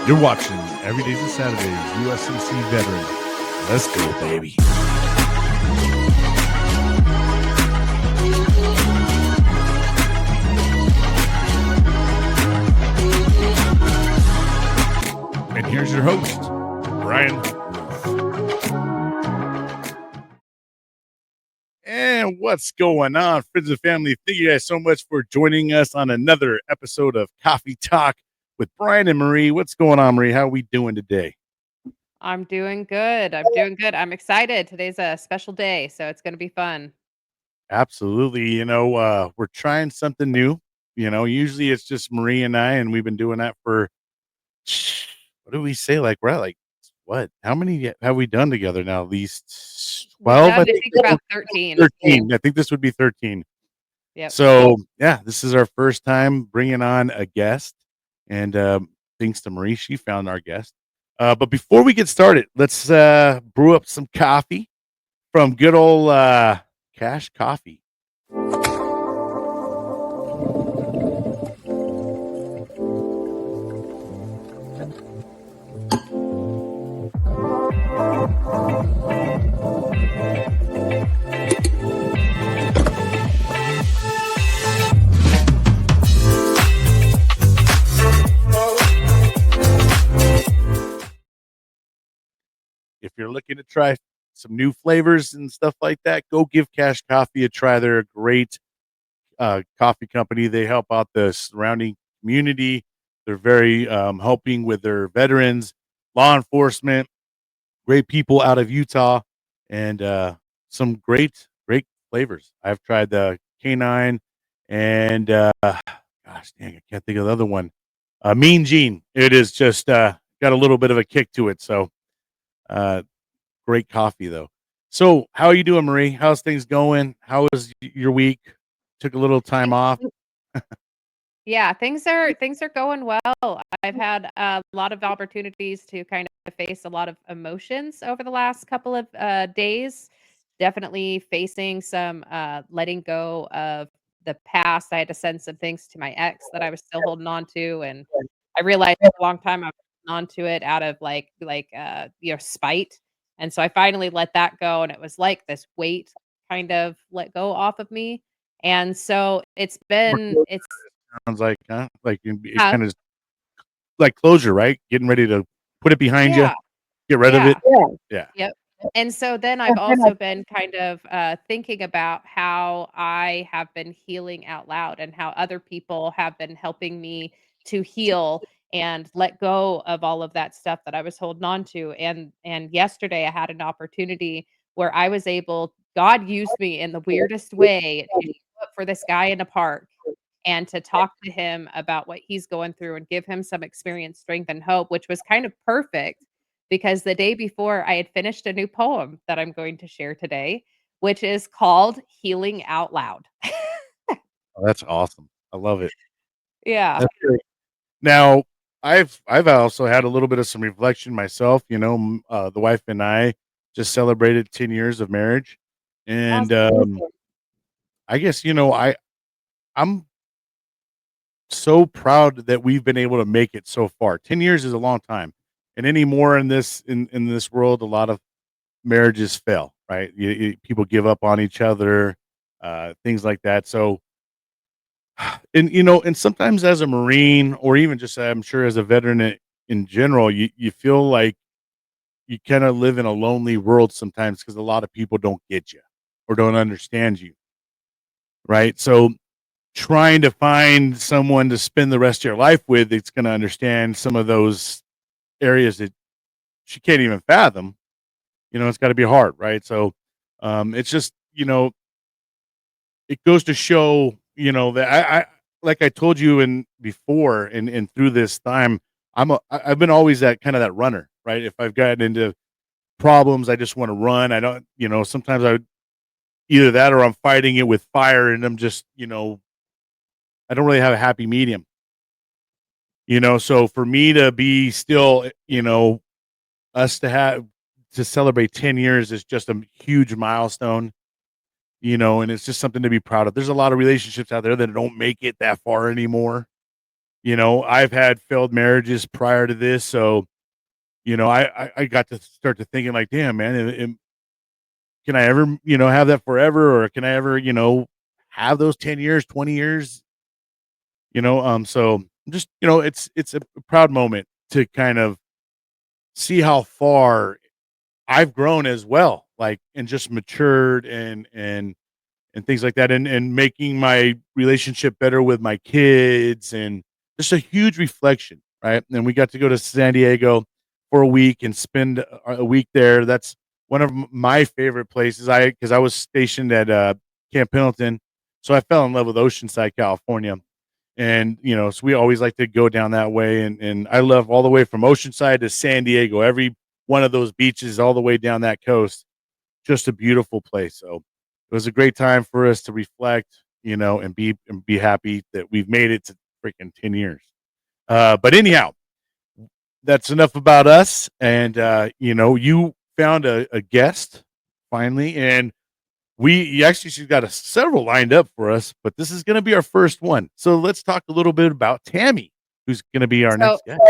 You're watching Every Days and Saturdays, USCC veteran. Let's go, baby. And here's your host, Bryan. And what's going on, friends and family? Thank you guys so much for joining us on another episode of Coffee Talk with Bryan and Marie. What's going on, Marie? How are we doing today? I'm doing good. I'm doing good. I'm excited. Today's a special day, so it's going to be fun. Absolutely. We're trying something new. Usually it's just Marie and I, and we've been doing that for what do we say? Like we're at like what? How many have we done together now? At least We've 12, I done, I think. think, about 13. 13. I think this would be 13. Yep. So yeah, this is our first time bringing on a guest, and thanks to Marie, she found our guest. But before we get started, let's brew up some coffee from good old Cash Coffee. If you're looking to try some new flavors and stuff like that, go give Cash Coffee a try. They're a great coffee company. They help out the surrounding community. They're very helping with their veterans, law enforcement, great people out of Utah, and some great flavors. I've tried the canine and gosh dang, I can't think of the other one. Mean Gene. It is just got a little bit of a kick to it. So uh, great coffee though. So how are you doing, Marie? How's things going? How was your week? Took a little time off. Yeah, things are going well. I've had a lot of opportunities to kind of face a lot of emotions over the last couple of days. Definitely facing some letting go of the past. I had to send some things to my ex that I was still holding on to, and I realized for a long time I was holding on to it out of spite. And so I finally let that go, and it was like this weight kind of let go off of me. And so it's Sounds like, huh? Like it huh? kind of like closure, right? Getting ready to put it behind you, Yeah, get rid of it. yeah, Yeah. yep. And so then I've also been kind of, thinking about how I have been healing out loud and how other people have been helping me to heal and let go of all of that stuff that I was holding on to. And yesterday I had an opportunity where I was able God used me in the weirdest way to show up for this guy in a park and to talk to him about what he's going through and give him some experience, strength, and hope, which was kind of perfect because the day before I had finished a new poem that I'm going to share today, which is called Healing Out Loud. Oh, that's awesome. I love it. Yeah. That's great. Now, I've also had a little bit of some reflection myself. The wife and I just celebrated 10 years of marriage, and Awesome. I guess I'm so proud that we've been able to make it so far. 10 years is a long time, and anymore in this world, a lot of marriages fail. Right? People give up on each other, things like that. So and sometimes as a Marine or even just I'm sure as a veteran in general, you feel like you kind of live in a lonely world sometimes because a lot of people don't get you or don't understand you, right? So trying to find someone to spend the rest of your life with that's going to understand some of those areas that she can't even fathom, it's got to be hard, right? So it's just it goes to show, that I like I told you in before and through this time, I've been always that kind of that runner, right? If I've gotten into problems, I just want to run. I don't, sometimes I either that or I'm fighting it with fire and I'm just, I don't really have a happy medium, so for me to be still, us to celebrate 10 years is just a huge milestone, and it's just something to be proud of. There's a lot of relationships out there that don't make it that far anymore. I've had failed marriages prior to this, so, I got to start to thinking like, "Damn, man, can I ever, have that forever, or can I ever, have those 10 years, 20 years?" So just, it's a proud moment to kind of see how far I've grown as well, like, and just matured and things like that, and making my relationship better with my kids, and just a huge reflection, right? And we got to go to San Diego for a week and spend a week there. That's one of my favorite places. Because I was stationed at Camp Pendleton, so I fell in love with Oceanside, California, and so we always like to go down that way. And I love all the way from Oceanside to San Diego. Every one of those beaches, all the way down that coast, just a beautiful place. So it was a great time for us to reflect, and be happy that we've made it to freaking 10 years. But anyhow, that's enough about us. And you found a guest finally, and we actually she's got several lined up for us, but this is going to be our first one. So let's talk a little bit about Tammy, who's going to be our So next guest.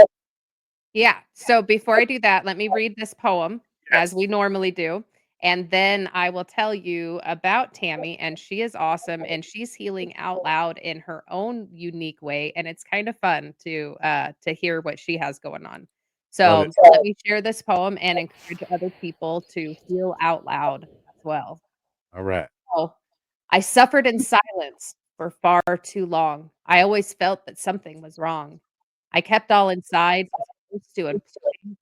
yeah. So before I do that, let me read this poem as Yes. we normally do. And then I will tell you about Tammy. And she is awesome. And she's healing out loud in her own unique way. And it's kind of fun to hear what she has going on. Love it. So let me share this poem and encourage other people to heal out loud as well. All right. Oh, I suffered in silence for far too long. I always felt that something was wrong. I kept all inside, supposed to implode.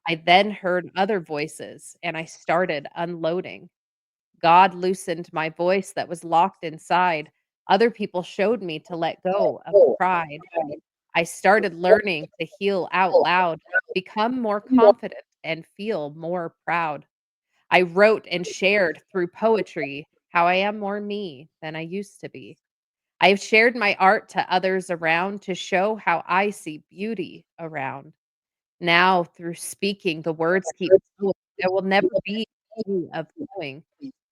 I then heard other voices and I started unloading. God loosened my voice that was locked inside. Other people showed me to let go of pride. I started learning to heal out loud, become more confident, and feel more proud. I wrote and shared through poetry how I am more me than I used to be. I've shared my art to others around to show how I see beauty around. Now, through speaking, the words keep flowing. There will never be a way of knowing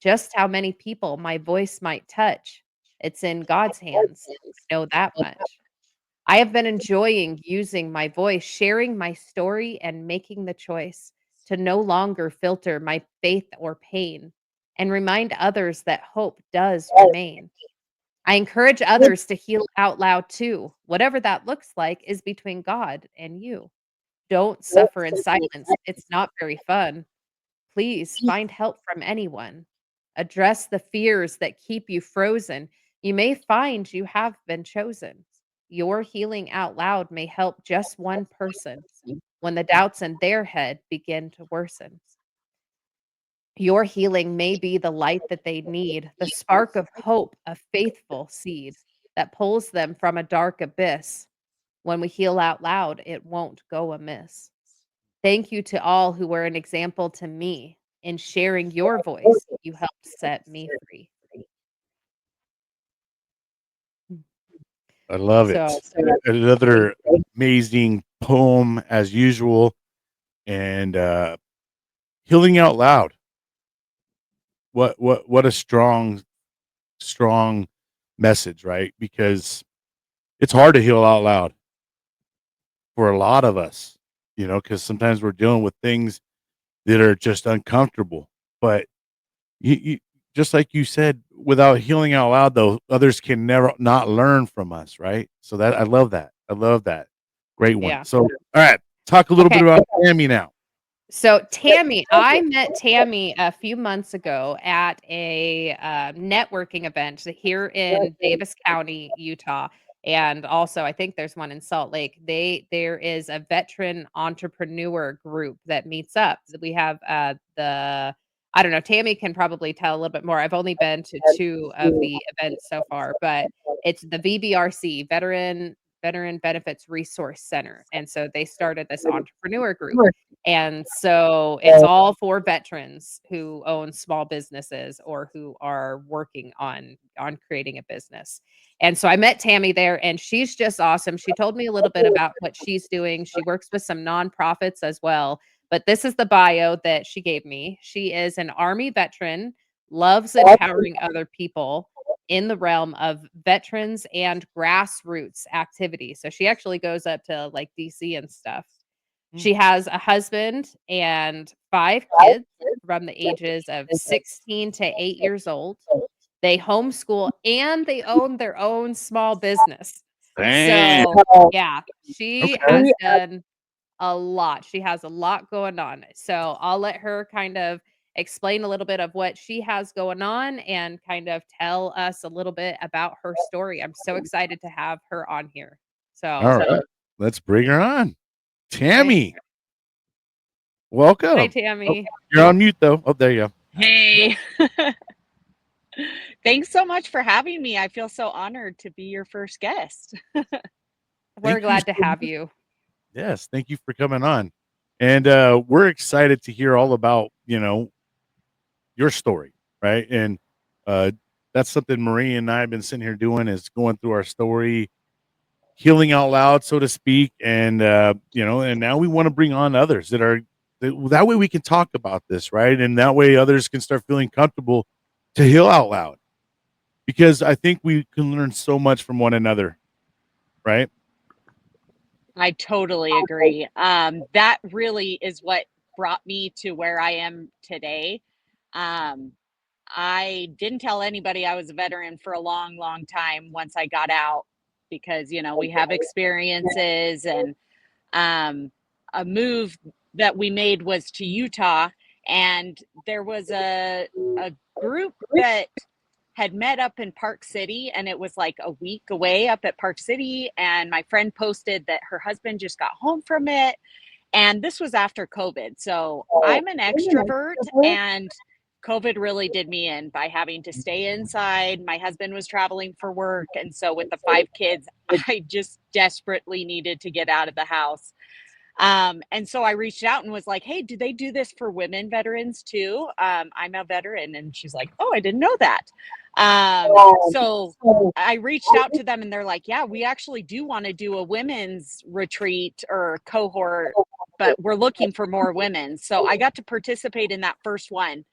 just how many people my voice might touch. It's in God's hands. I know that much. I have been enjoying using my voice, sharing my story, and making the choice to no longer filter my faith or pain and remind others that hope does remain. I encourage others to heal out loud too. Whatever that looks like is between God and you. Don't suffer in silence. It's not very fun. Please find help from anyone. Address the fears that keep you frozen. You may find you have been chosen. Your healing out loud may help just one person when the doubts in their head begin to worsen. Your healing may be the light that they need, the spark of hope, a faithful seed that pulls them from a dark abyss. When we heal out loud, it won't go amiss. Thank you to all who were an example to me. In sharing your voice, you helped set me free. Mm. I love So, it. thank Another amazing poem as usual, and healing out loud. What a strong message, right? Because it's hard to heal out loud for a lot of us, because sometimes we're dealing with things that are just uncomfortable. But you just like you said, without healing out loud, though, others can never not learn from us, right? So that I love that. I love that. Great one. yeah. So, all right, talk a little Okay. bit about Tammy now. So Tammy, I met Tammy a few months ago at a networking event here in Davis County, Utah, and also I think there's one in Salt Lake. There is a veteran entrepreneur group that meets up. We have the I don't know. Tammy can probably tell a little bit more. I've only been to two of the events so far, but it's the VBRC Veteran Benefits Resource Center, and so they started this entrepreneur group. And so it's all for veterans who own small businesses or who are working on creating a business. And so I met Tammy there and she's just awesome. She told me a little bit about what she's doing. She works with some nonprofits as well. But this is the bio that she gave me. She is an Army veteran, loves empowering other people, in the realm of veterans and grassroots activities. So she actually goes up to like DC and stuff. Mm. She has a husband and 5 kids from the ages of 16 to 8 years old. They homeschool and they own their own small business. Dang. So, yeah, she Okay. has done a lot. She has a lot going on. So, I'll let her kind of explain a little bit of what she has going on and kind of tell us a little bit about her story. I'm so excited to have her on here. All So, right. Let's bring her on. right. Tammy, Hi, welcome. Oh, Tammy. you're on mute though. Oh, there you go. Hey, thanks so much for having me. I feel so honored to be your first guest. We're Thank you glad to so have much. you. Yes, thank you for coming on. And we're excited to hear all about, your story, right? And uh that's something Marie and I have been sitting here doing, is going through our story, healing out loud, so to speak. And and now we want to bring on others that way we can talk about this, right? And that way others can start feeling comfortable to heal out loud, because I think we can learn so much from one another, right? I totally agree. That really is what brought me to where I am today. Um, I didn't tell anybody I was a veteran for a long, long time once I got out because, we have experiences and um, a move that we made was to Utah, and there was a group that had met up in Park City, and it was like a week away up at Park City. And my friend posted that her husband just got home from it. And this was after COVID. So I'm an extrovert, and COVID really did me in by having to stay inside. My husband was traveling for work. And so with the 5 kids, I just desperately needed to get out of the house. And so I reached out and was like, hey, do they do this for women veterans too? I'm a veteran. And she's like, oh, I didn't know that. So I reached out to them and they're like, yeah, we actually do want to do a women's retreat or cohort, but we're looking for more women. So I got to participate in that first one.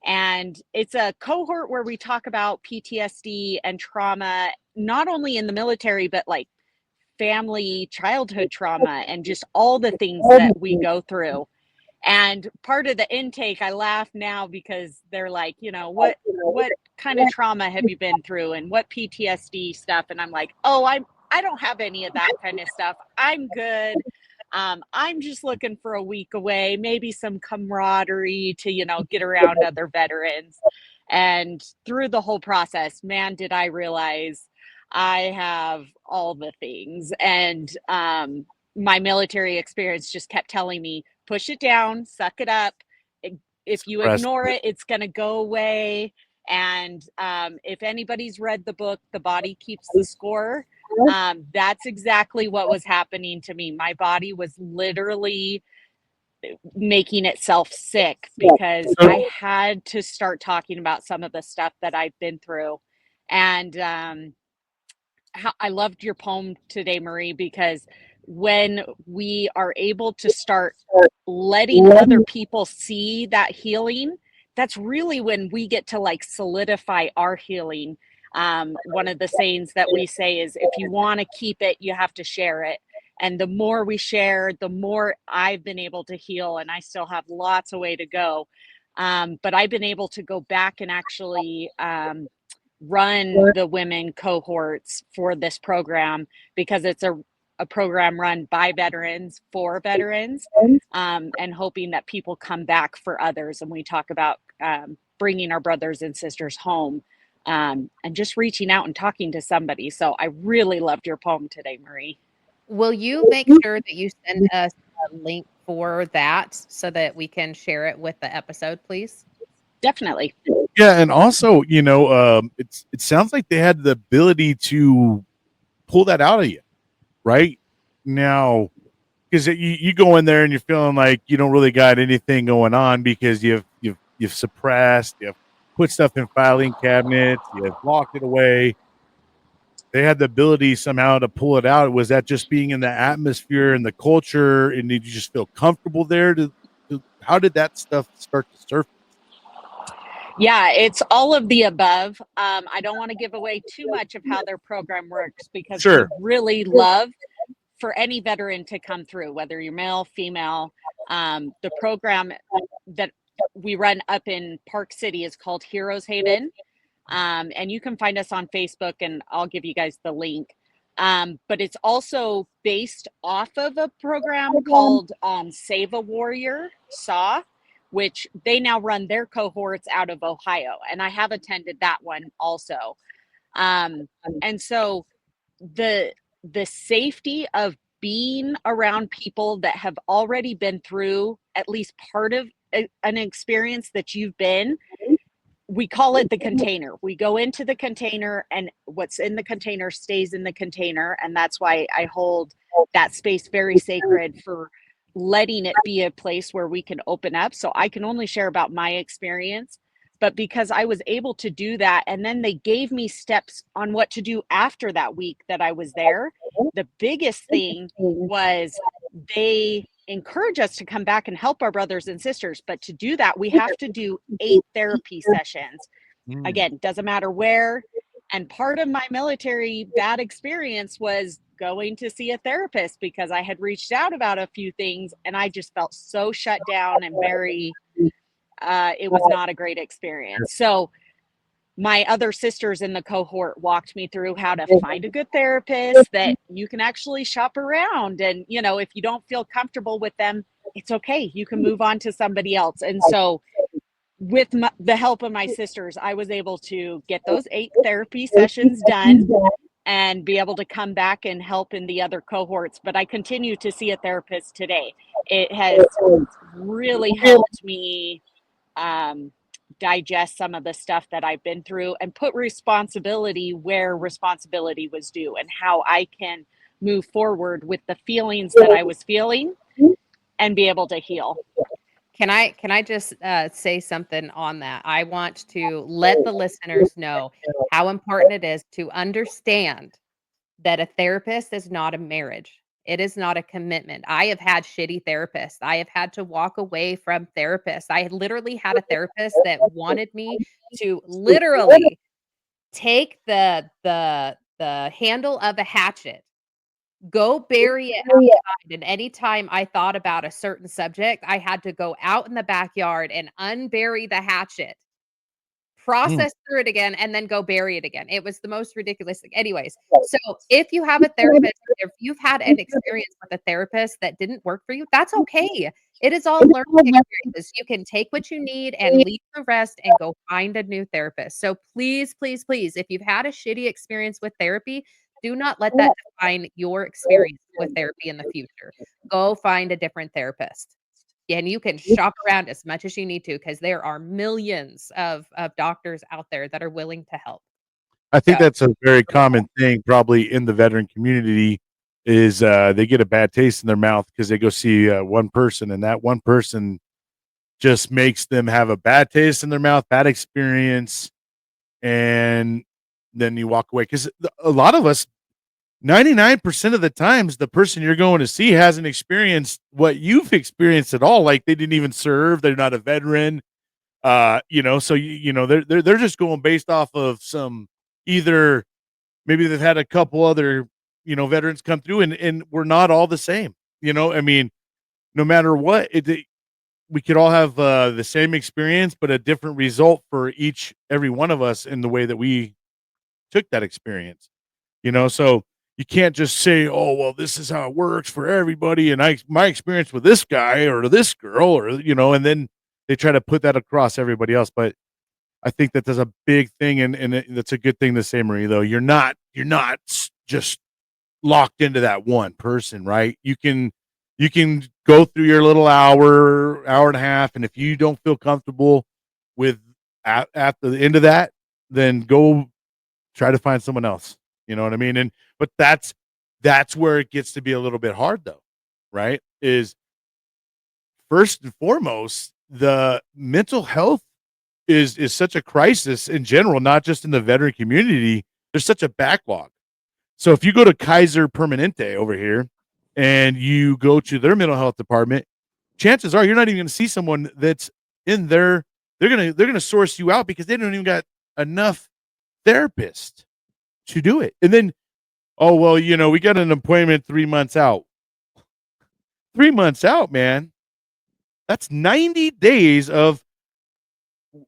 And it's a cohort where we talk about PTSD and trauma, not only in the military, but like family childhood trauma and just all the things that we go through. And part of the intake, I laugh now because they're like, what kind of trauma have you been through and what PTSD stuff? And I'm like, oh, I don't have any of that kind of stuff. I'm good. I'm just looking for a week away, maybe some camaraderie to, get around other veterans. And through the whole process, man, did I realize I have all the things. And my military experience just kept telling me, push it down, suck it up. If you Suppress. ignore it, it's going to go away. And if anybody's read the book, The Body Keeps the Score, that's exactly what was happening to me. My body was literally making itself sick because I had to start talking about some of the stuff that I've been through. And I loved your poem today, Marie, because when we are able to start letting other people see that healing, that's really when we get to like solidify our healing. One of the sayings that we say is, if you want to keep it, you have to share it. And the more we share, the more I've been able to heal, and I still have lots of way to go. But I've been able to go back and actually run the women cohorts for this program because it's a program run by veterans for veterans, and hoping that people come back for others. And we talk about bringing our brothers and sisters home, and just reaching out and talking to somebody. So I really loved your poem today, Marie. Will you make sure that you send us a link for that so that we can share it with the episode, please? Definitely. Yeah, and also, it sounds like they had the ability to pull that out of you, right? Now, because you go in there and you're feeling like you don't really got anything going on because you've suppressed, you've put stuff in filing cabinets, you've locked it away. They had the ability somehow to pull it out. Was that just being in the atmosphere and the culture, and did you just feel comfortable there? How did that stuff start to surface? Yeah, it's all of the above. I don't want to give away too much of how their program works because we Sure. really love for any veteran to come through, whether you're male, female. The program that we run up in Park City is called Heroes Haven. And you can find us on Facebook, and I'll give you guys the link. But it's also based off of a program called Save a Warrior, SAW, which they now run their cohorts out of Ohio. And I have attended that one also. And so the safety of being around people that have already been through at least part of an experience that you've been, we call it the container. We go into the container and what's in the container stays in the container. And that's why I hold that space very sacred for letting it be a place where we can open up. So I can only share about my experience, but because I was able to do that, and then they gave me steps on what to do after that week that I was there. The biggest thing was they encourage us to come back and help our brothers and sisters, but to do that we have to do 8 therapy sessions. Again, doesn't matter where. And part of my military bad experience was going to see a therapist because I had reached out about a few things and I just felt so shut down and very it was not a great experience. So my other sisters in the cohort walked me through how to find a good therapist that you can actually shop around. And, you know, if you don't feel comfortable with them, it's okay. You can move on to somebody else. And so with the help of my sisters, I was able to get those 8 therapy sessions done and be able to come back and help in the other cohorts. But I continue to see a therapist today. It has really helped me digest some of the stuff that I've been through and put responsibility where responsibility was due and how I can move forward with the feelings that I was feeling and be able to heal. Can I just say something on that? I want to let the listeners know how important it is to understand that a therapist is not a marriage. It is not a commitment. I have had shitty therapists. I have had to walk away from therapists. I literally had a therapist that wanted me to literally take the handle of a hatchet, go bury it outside, and anytime I thought about a certain subject, I had to go out in the backyard and unbury the hatchet, process through it again, and then go bury it again. It was the most ridiculous thing. Anyways, so if you have a therapist, if you've had an experience with a therapist that didn't work for you, that's okay. It is all learning experiences. You can take what you need and leave the rest and go find a new therapist. So please, please, please, if you've had a shitty experience with therapy, do not let that define your experience with therapy in the future. Go find a different therapist. And you can shop around as much as you need to because there are millions of doctors out there that are willing to help. I think So that's a very common thing probably in the veteran community is they get a bad taste in their mouth because they go see one person and that one person just makes them have a bad taste in their mouth, bad experience, and then you walk away because a lot of us 99% of the times the person you're going to see hasn't experienced what you've experienced at all. Like they didn't even serve, they're not a veteran. So they're just going based off of some either maybe they've had a couple other, veterans come through and we're not all the same. I mean, no matter what, we could all have the same experience, but a different result for every one of us in the way that we took that experience. So you can't just say, "Oh, well, this is how it works for everybody," and my experience with this guy or this girl, or and then they try to put that across everybody else. But I think that there's a big thing, and that's a good thing to say, Marie. Though you're not just locked into that one person, right? You can go through your little hour and a half, and if you don't feel comfortable with at the end of that, then go try to find someone else. You know what I mean? But that's where it gets to be a little bit hard though, right? Is first and foremost, the mental health is such a crisis in general, not just in the veteran community. There's such a backlog. So if you go to Kaiser Permanente over here and you go to their mental health department, chances are you're not even going to see someone that's in their they're gonna source you out because they don't even got enough therapists to do it. And then, oh well, we got an appointment 3 months out. 3 months out, man. That's 90 days of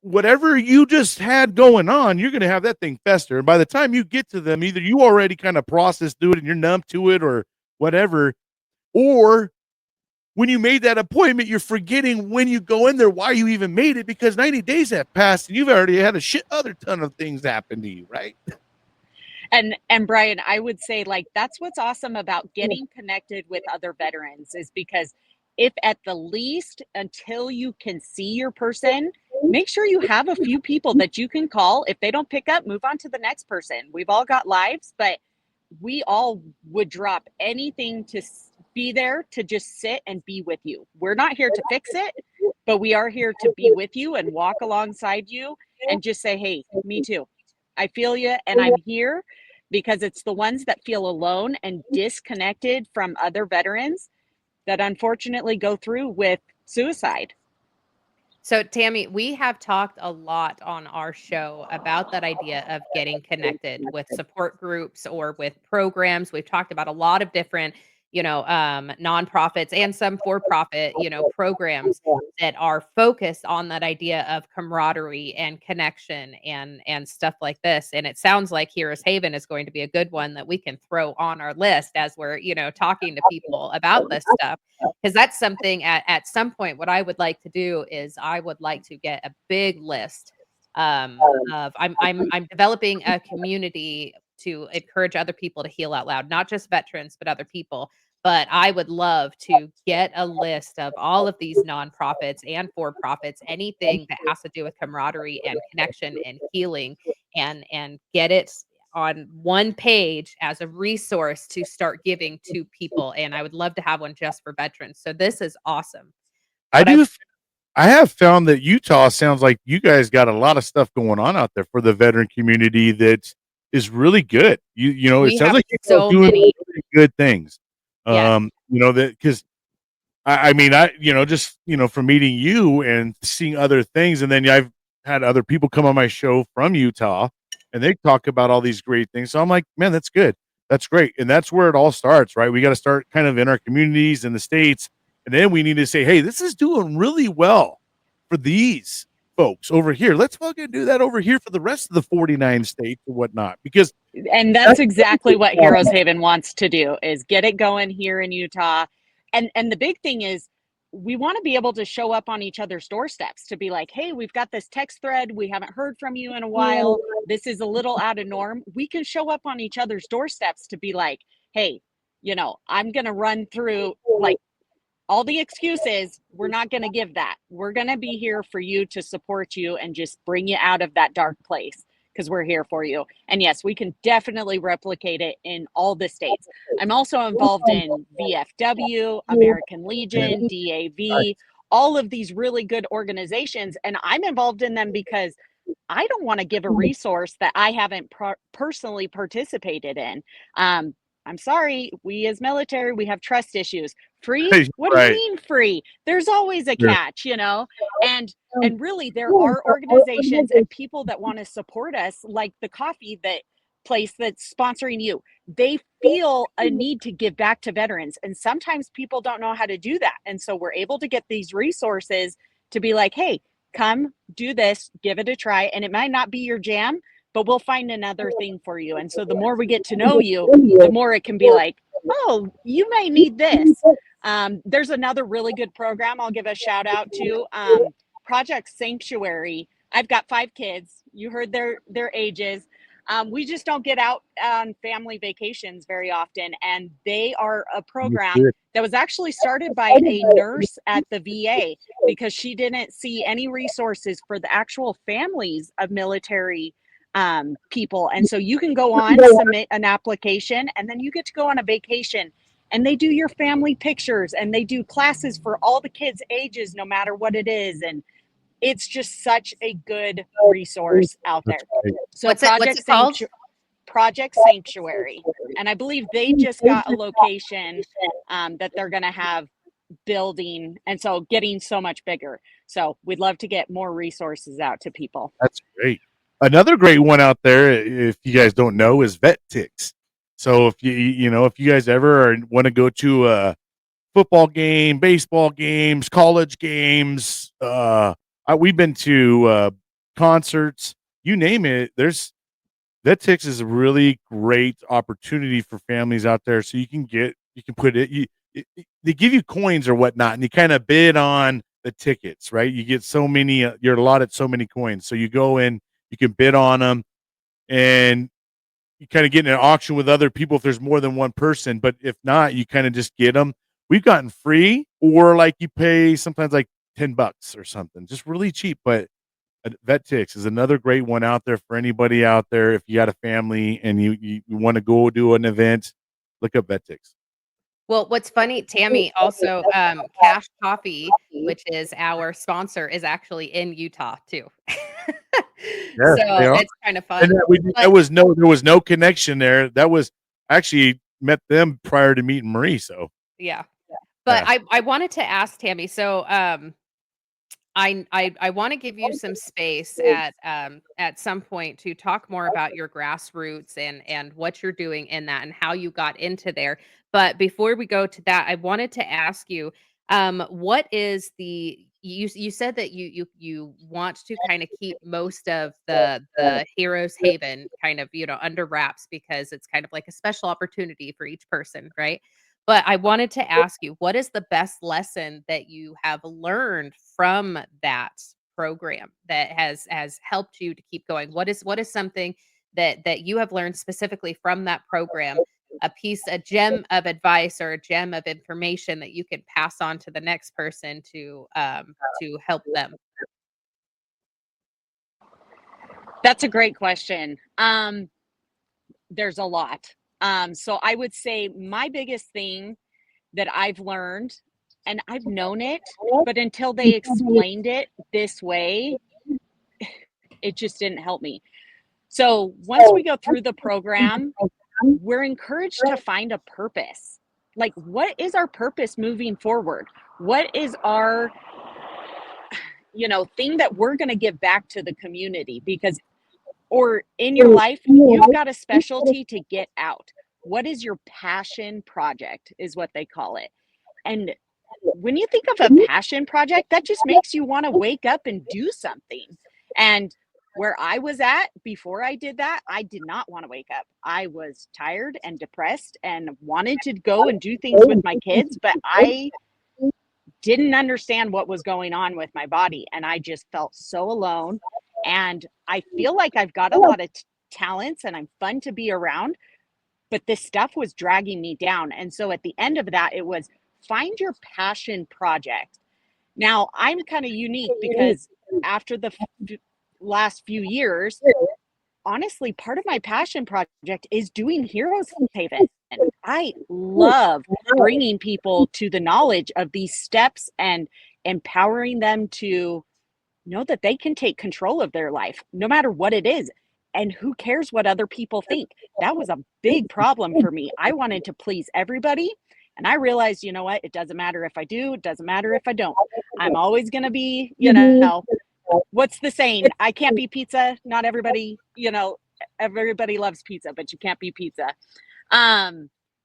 whatever you just had going on. You're gonna have that thing fester, and by the time you get to them, either you already kind of processed through it and you're numb to it, or whatever, or when you made that appointment, you're forgetting when you go in there why you even made it, because 90 days have passed and you've already had a shit other ton of things happen to you, right? And Bryan, I would say, like, that's what's awesome about getting connected with other veterans, is because if at the least, until you can see your person, make sure you have a few people that you can call. If they don't pick up, move on to the next person. We've all got lives, but we all would drop anything to be there, to just sit and be with you. We're not here to fix it, but we are here to be with you and walk alongside you and just say, hey, me too. I feel you and I'm here, because it's the ones that feel alone and disconnected from other veterans that unfortunately go through with suicide. So, Tammy, we have talked a lot on our show about that idea of getting connected with support groups or with programs. We've talked about a lot of different, nonprofits and some for-profit, programs that are focused on that idea of camaraderie and connection and stuff like this. And it sounds like Heroes Haven is going to be a good one that we can throw on our list as we're, talking to people about this stuff. Because that's something at some point, what I would like to do is I would like to get a big list of I'm developing a community to encourage other people to heal out loud, not just veterans, but other people. But I would love to get a list of all of these nonprofits and for profits, anything that has to do with camaraderie and connection and healing, and get it on one page as a resource to start giving to people, and I would love to have one just for veterans. So this is awesome. I What I do. I have found that Utah sounds like you guys got a lot of stuff going on out there for the veteran community that is really good. It We sounds have like you guys so doing many. really good things. Yes. That because I mean, just, from meeting you and seeing other things. And then I've had other people come on my show from Utah and they talk about all these great things. So I'm like, man, that's good. That's great. And that's where it all starts, right? We got to start kind of in our communities in the States. And then we need to say, hey, this is doing really well for these folks over here. Let's fucking do that over here for the rest of the 49 states or whatnot. Because And that's exactly what Heroes Haven wants to do, is get it going here in Utah. And the big thing is, we want to be able to show up on each other's doorsteps to be like, hey, we've got this text thread. We haven't heard from you in a while. This is a little out of norm. We can show up on each other's doorsteps to be like, hey, I'm going to run through, like, all the excuses. We're not going to give that. We're going to be here for you, to support you and just bring you out of that dark place, because we're here for you. And yes, we can definitely replicate it in all the states. I'm also involved in VFW, American Legion, DAV, all of these really good organizations. And I'm involved in them because I don't want to give a resource that I haven't personally participated in. I'm sorry, we as military, we have trust issues. Free? What do you right. mean free? There's always a Yeah. catch, and really there are organizations and people that want to support us, like the coffee that place that's sponsoring you. They feel a need to give back to veterans, and sometimes people don't know how to do that. And so we're able to get these resources to be like, hey, come do this, give it a try. And it might not be your jam, but we'll find another thing for you. And so the more we get to know you, the more it can be like, oh, you may need this. There's another really good program I'll give a shout out to, Project Sanctuary. I've got 5 kids. You heard their ages. We just don't get out on family vacations very often. And they are a program that was actually started by a nurse at the VA, because she didn't see any resources for the actual families of military people. And so you can go on, submit an application, and then you get to go on a vacation. And they do your family pictures, and they do classes for all the kids' ages, no matter what it is. And it's just such a good resource out there. So What's it called? Project Sanctuary. And I believe they just got a location that they're going to have building. And so getting so much bigger. So we'd love to get more resources out to people. That's great. Another great one out there, if you guys don't know, is vet ticks. So if you guys ever want to go to a football game, baseball games, college games, we've been to concerts, you name it. There's Vet ticks is a really great opportunity for families out there. So you can put they give you coins or whatnot, and you kind of bid on the tickets, right? You get so many, you're allotted so many coins. So you go in, you can bid on them, and you kind of get in an auction with other people if there's more than one person. But if not, you kind of just get them. We've gotten free, or like you pay sometimes like $10 or something, just really cheap. But Vet ticks is another great one out there for anybody out there. If you got a family and you want to go do an event, look up Vet ticks. Well, what's funny, Tammy also, Cash Coffee, which is our sponsor, is actually in Utah too. Yes, they So are. it's kind of And fun. that But there was no connection there. That was actually met them prior to meeting Marie. So yeah. But yeah, I wanted to ask Tammy, so, I wanna give you some space at some point to talk more about your grassroots and what you're doing in that and how you got into there. But before we go to that, I wanted to ask you, what is you said that you want to kinda keep most of the Heroes Haven kind of, under wraps because it's kind of like a special opportunity for each person, right? But I wanted to ask you, what is the best lesson that you have learned from that program that has helped you to keep going? What is something that you have learned specifically from that program, a gem of advice or a gem of information that you could pass on to the next person to help them? That's a great question. There's a lot. So I would say my biggest thing that I've learned, and I've known it, but until they explained it this way, it just didn't help me. So once we go through the program, we're encouraged to find a purpose. Like, what is our purpose moving forward? What is our, thing that we're going to give back to the community? Because, or in your life, you've got a specialty to get out. What is your passion project, is what they call it. And when you think of a passion project, that just makes you want to wake up and do something. And where I was at before I did that, I did not want to wake up. I was tired and depressed and wanted to go and do things with my kids, but I didn't understand what was going on with my body. And I just felt so alone. And I feel like I've got a lot of talents and I'm fun to be around, but this stuff was dragging me down. And so at the end of that, it was find your passion project. Now, I'm kind of unique because after the last few years, honestly, part of my passion project is doing Heroes Haven. I love bringing people to the knowledge of these steps and empowering them to know that they can take control of their life, no matter what it is. And who cares what other people think? That was a big problem for me. I wanted to please everybody. And I realized, you know what? It doesn't matter if I do, it doesn't matter if I don't. I'm always going to be, what's the saying? I can't be pizza. Not everybody, everybody loves pizza, but you can't be pizza.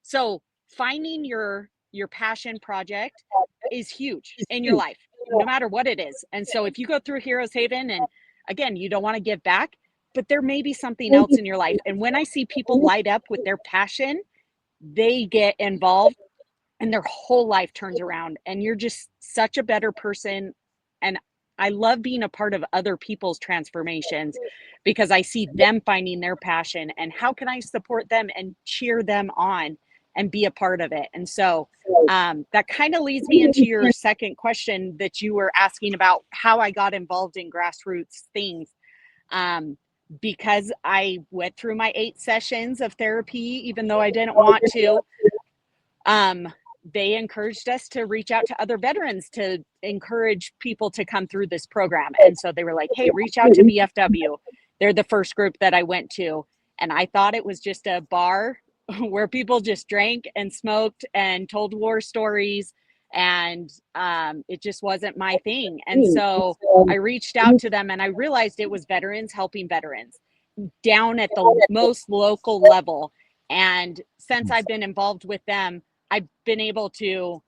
So finding your passion project is huge in your life, no matter what it is. And so if you go through Heroes Haven and again, you don't want to give back, but there may be something else in your life. And when I see people light up with their passion, they get involved and their whole life turns around and you're just such a better person. And I love being a part of other people's transformations because I see them finding their passion and how can I support them and cheer them on and be a part of it. And so that kind of leads me into your second question that you were asking about how I got involved in grassroots things. Because I went through my 8 sessions of therapy, even though I didn't want to. They encouraged us to reach out to other veterans to encourage people to come through this program. And so they were like, hey, reach out to VFW. They're the first group that I went to. And I thought it was just a bar where people just drank and smoked and told war stories and it just wasn't my thing. And so I reached out to them, and I realized it was veterans helping veterans down at the most local level. And since I've been involved with them, I've been able to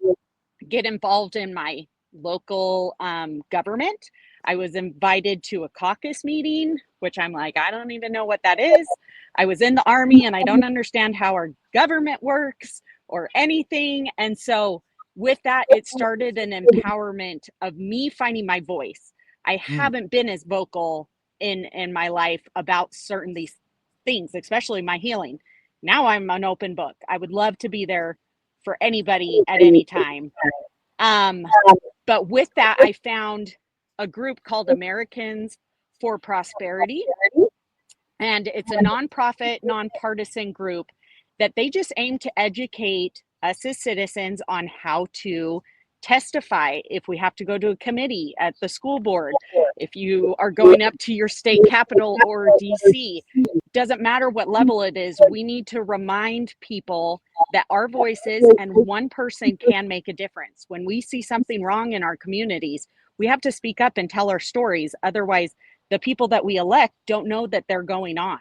get involved in my local government. I was invited to a caucus meeting, which I'm like, I don't even know what that is. I was in the Army and I don't understand how our government works or anything. And so with that, it started an empowerment of me finding my voice. I haven't been as vocal in my life about certain these things, especially my healing. Now I'm an open book. I would love to be there for anybody at any time. But with that, I found a group called Americans for Prosperity, and it's a nonprofit, nonpartisan group that they just aim to educate us as citizens on how to testify if we have to go to a committee at the school board, if you are going up to your state capital or DC. Doesn't matter what level it is, we need to remind people that our voices and one person can make a difference. When we see something wrong in our communities, we have to speak up and tell our stories. Otherwise, the people that we elect don't know that they're going on.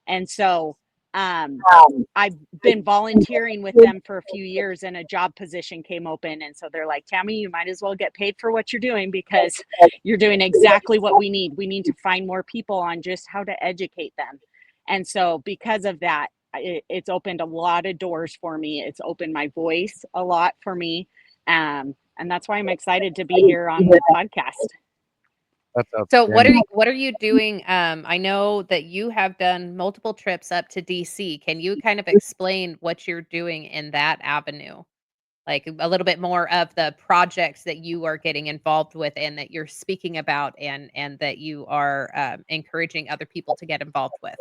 And so I've been volunteering with them for a few years, and a job position came open. And so they're like, Tammy, you might as well get paid for what you're doing, because you're doing exactly what we need. We need to find more people on just how to educate them. And so because of that, it's opened a lot of doors for me. It's opened my voice a lot for me. And that's why I'm excited to be here on the podcast. That's So outstanding. what are you doing? I know that you have done multiple trips up to DC. Can you kind of explain what you're doing in that avenue? Like a little bit more of the projects that you are getting involved with and that you're speaking about and that you are encouraging other people to get involved with.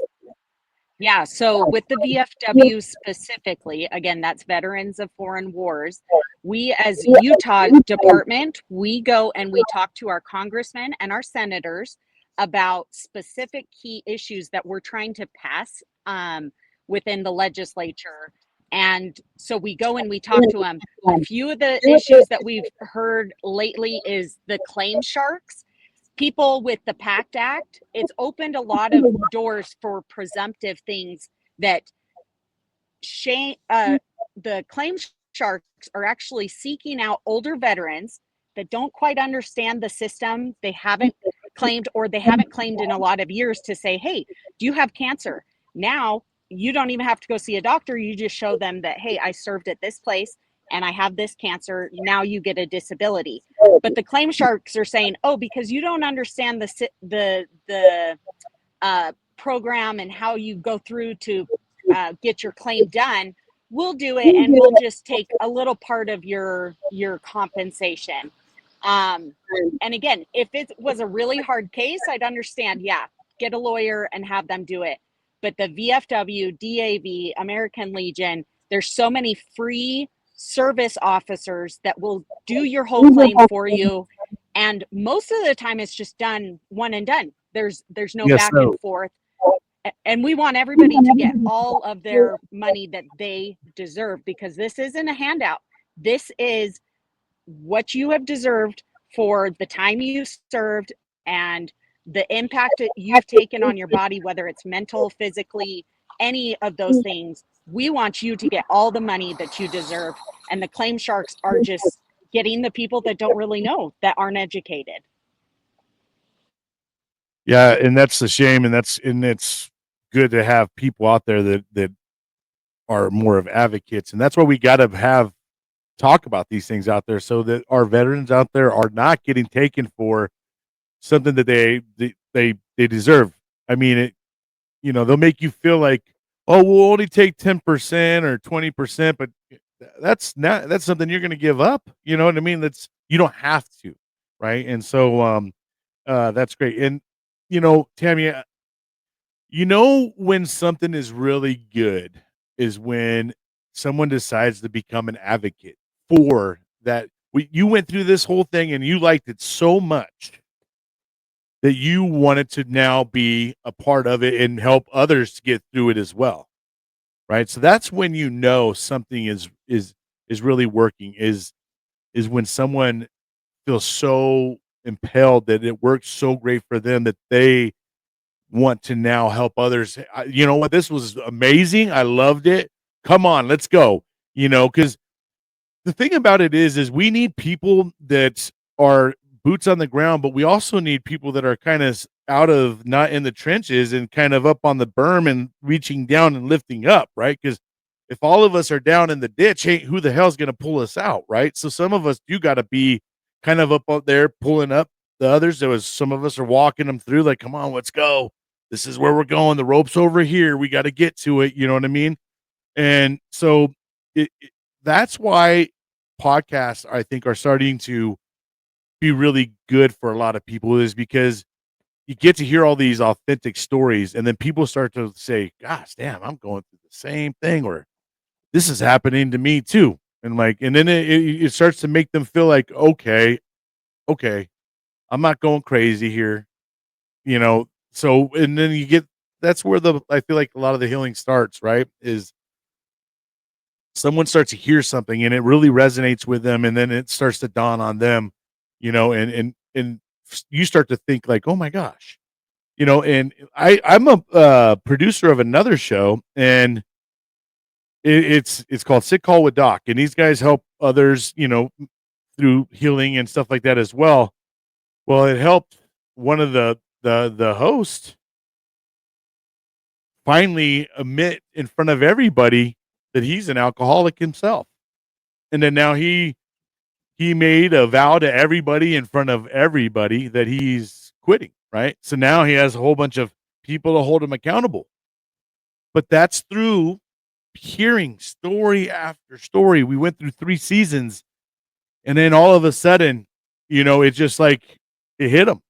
Yeah, so with the VFW specifically, again, that's Veterans of Foreign Wars. We, as Utah department, we go and we talk to our congressmen and our senators about specific key issues that we're trying to pass within the legislature. And so we go and we talk to them. A few of the issues that we've heard lately is the claim sharks. People with the PACT Act, it's opened a lot of doors for presumptive things that the claim sharks are actually seeking out older veterans that don't quite understand the system. They haven't claimed, or they haven't claimed in a lot of years, to say, hey, do you have cancer? Now you don't even have to go see a doctor. You just show them that, hey, I served at this place and I have this cancer. Now you get a disability. But the claim sharks are saying, oh, because you don't understand the program and how you go through to get your claim done, we'll do it, and we'll just take a little part of your compensation. And again, if it was a really hard case, I'd understand, yeah, get a lawyer and have them do it. But the VFW, DAV, American Legion, there's so many free service officers that will do your whole claim for you. And most of the time it's just done one and done. There's no back and forth. And we want everybody to get all of their money that they deserve, because this isn't a handout. This is what you have deserved for the time you served and the impact that you've taken on your body, whether it's mental, physically, any of those things. We want you to get all the money that you deserve. And the claim sharks are just getting the people that don't really know, that aren't educated. Yeah, and that's the shame, and it's good to have people out there that are more of advocates, and that's why we got to talk about these things out there, so that our veterans out there are not getting taken for something that they deserve. I mean, they'll make you feel like, oh, we'll only take 10% or 20%, but that's something you're going to give up. You know what I mean? You don't have to, right? And so that's great. And Tammy, when something is really good is when someone decides to become an advocate for that. You went through this whole thing and you liked it so much that you wanted to now be a part of it and help others to get through it as well. Right. So that's when something is really working, is is when someone feels so impelled that it works so great for them that they want to now help others. You know what? This was amazing. I loved it. Come on, let's go. Because the thing about it is we need people that are boots on the ground, but we also need people that are kind of out of not in the trenches and kind of up on the berm and reaching down and lifting up, right? Because if all of us are down in the ditch, hey, who the hell's going to pull us out, right? So some of us do got to be kind of up there pulling up the others. There was some of us are walking them through, like, come on, let's go. This is where we're going. The rope's over here. We got to get to it. You know what I mean? And so that's why podcasts, I think, are starting to be really good for a lot of people, is because you get to hear all these authentic stories, and then people start to say, "Gosh, damn, I'm going through the same thing," or "This is happening to me too." And then it starts to make them feel like, okay, I'm not going crazy here, you know. So, and then that's where I feel like a lot of the healing starts, right? Is someone starts to hear something and it really resonates with them, and then it starts to dawn on them, and you start to think like, oh my gosh, and I'm a producer of another show, and it's called Sick Call with Doc, and these guys help others, through healing and stuff like that as well. Well, it helped one of the hosts finally admit in front of everybody that he's an alcoholic himself. And then now he made a vow to everybody in front of everybody that he's quitting, right? So now he has a whole bunch of people to hold him accountable. But that's through hearing story after story. We went through 3 seasons, and then all of a sudden, it's just like it hit him,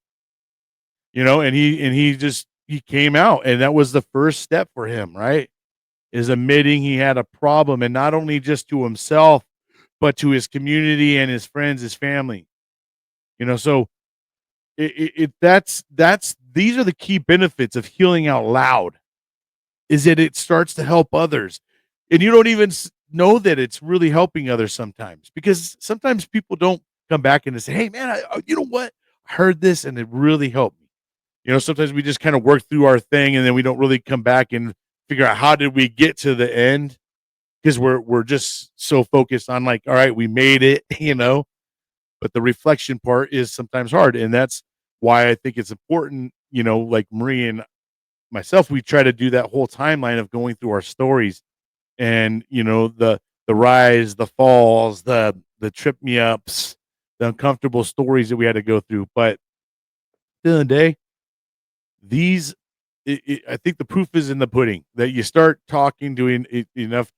and he came out, and that was the first step for him, right? Is admitting he had a problem, and not only just to himself, but to his community and his friends, his family. So that's these are the key benefits of healing out loud, is that it starts to help others, and you don't even know that it's really helping others sometimes, because sometimes people don't come back and say, "Hey, man, you know what? I heard this and it really helped me." Sometimes we just kind of work through our thing, and then we don't really come back and figure out how did we get to the end, because we're just so focused on, like, all right, we made it, but the reflection part is sometimes hard. And that's why I think it's important, like Marie and myself, we try to do that whole timeline of going through our stories, and the rise, the falls, the trip me ups, the uncomfortable stories that we had to go through. But at the end of the day, these I think the proof is in the pudding, that you start talking to enough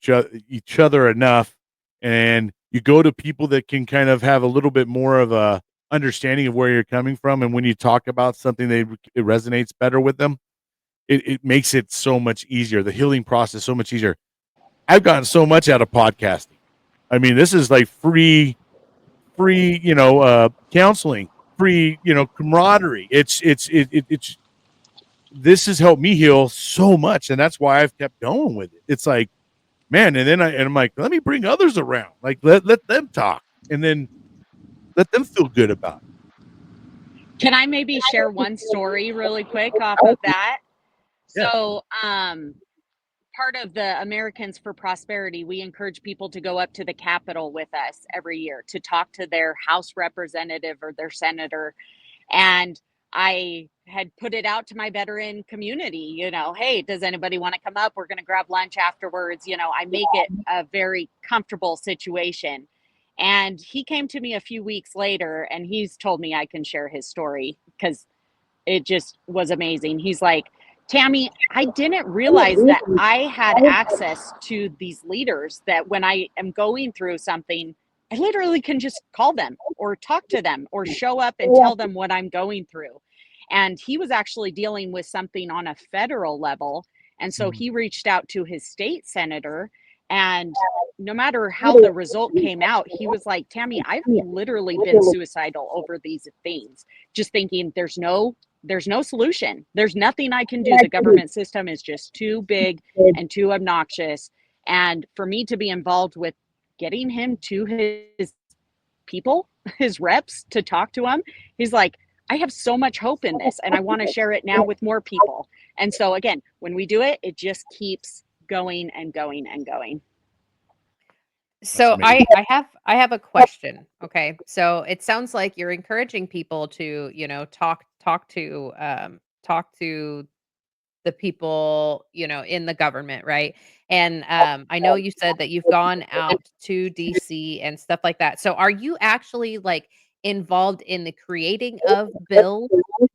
each other enough, and you go to people that can kind of have a little bit more of a understanding of where you're coming from, and when you talk about something, it resonates better with them. It makes it so much easier. The healing process so much easier. I've gotten so much out of podcasting. I mean, this is like free, counseling, free, camaraderie. It's this has helped me heal so much, and that's why I've kept going with it. It's like, man, and I'm like, let me bring others around, like let them talk, and then let them feel good about Can I maybe share one story really quick off of that? it. Yeah. So, part of the Americans for Prosperity, we encourage people to go up to the Capitol with us every year to talk to their House representative or their senator. And I had put it out to my veteran community, hey, does anybody want to come up? We're going to grab lunch afterwards. I make it a very comfortable situation. And he came to me a few weeks later and he's told me I can share his story because it just was amazing. He's like, Tammy, I didn't realize that I had access to these leaders, that when I am going through something, I literally can just call them or talk to them or show up and tell them what I'm going through. And he was actually dealing with something on a federal level. And so Mhm. he reached out to his state senator. And no matter how the result came out, he was like, Tammy, I've literally been suicidal over these things, just thinking there's no solution. There's nothing I can do. The government system is just too big and too obnoxious. And for me to be involved with getting him to his people, his reps, to talk to him. He's like, I have so much hope in this and I want to share it now with more people. And so again, when we do it, it just keeps going and going and going. So amazing. I have a question. Okay. So it sounds like you're encouraging people to, talk to the people, in the government, right? And I know you said that you've gone out to DC and stuff like that. So are you actually like involved in the creating of bill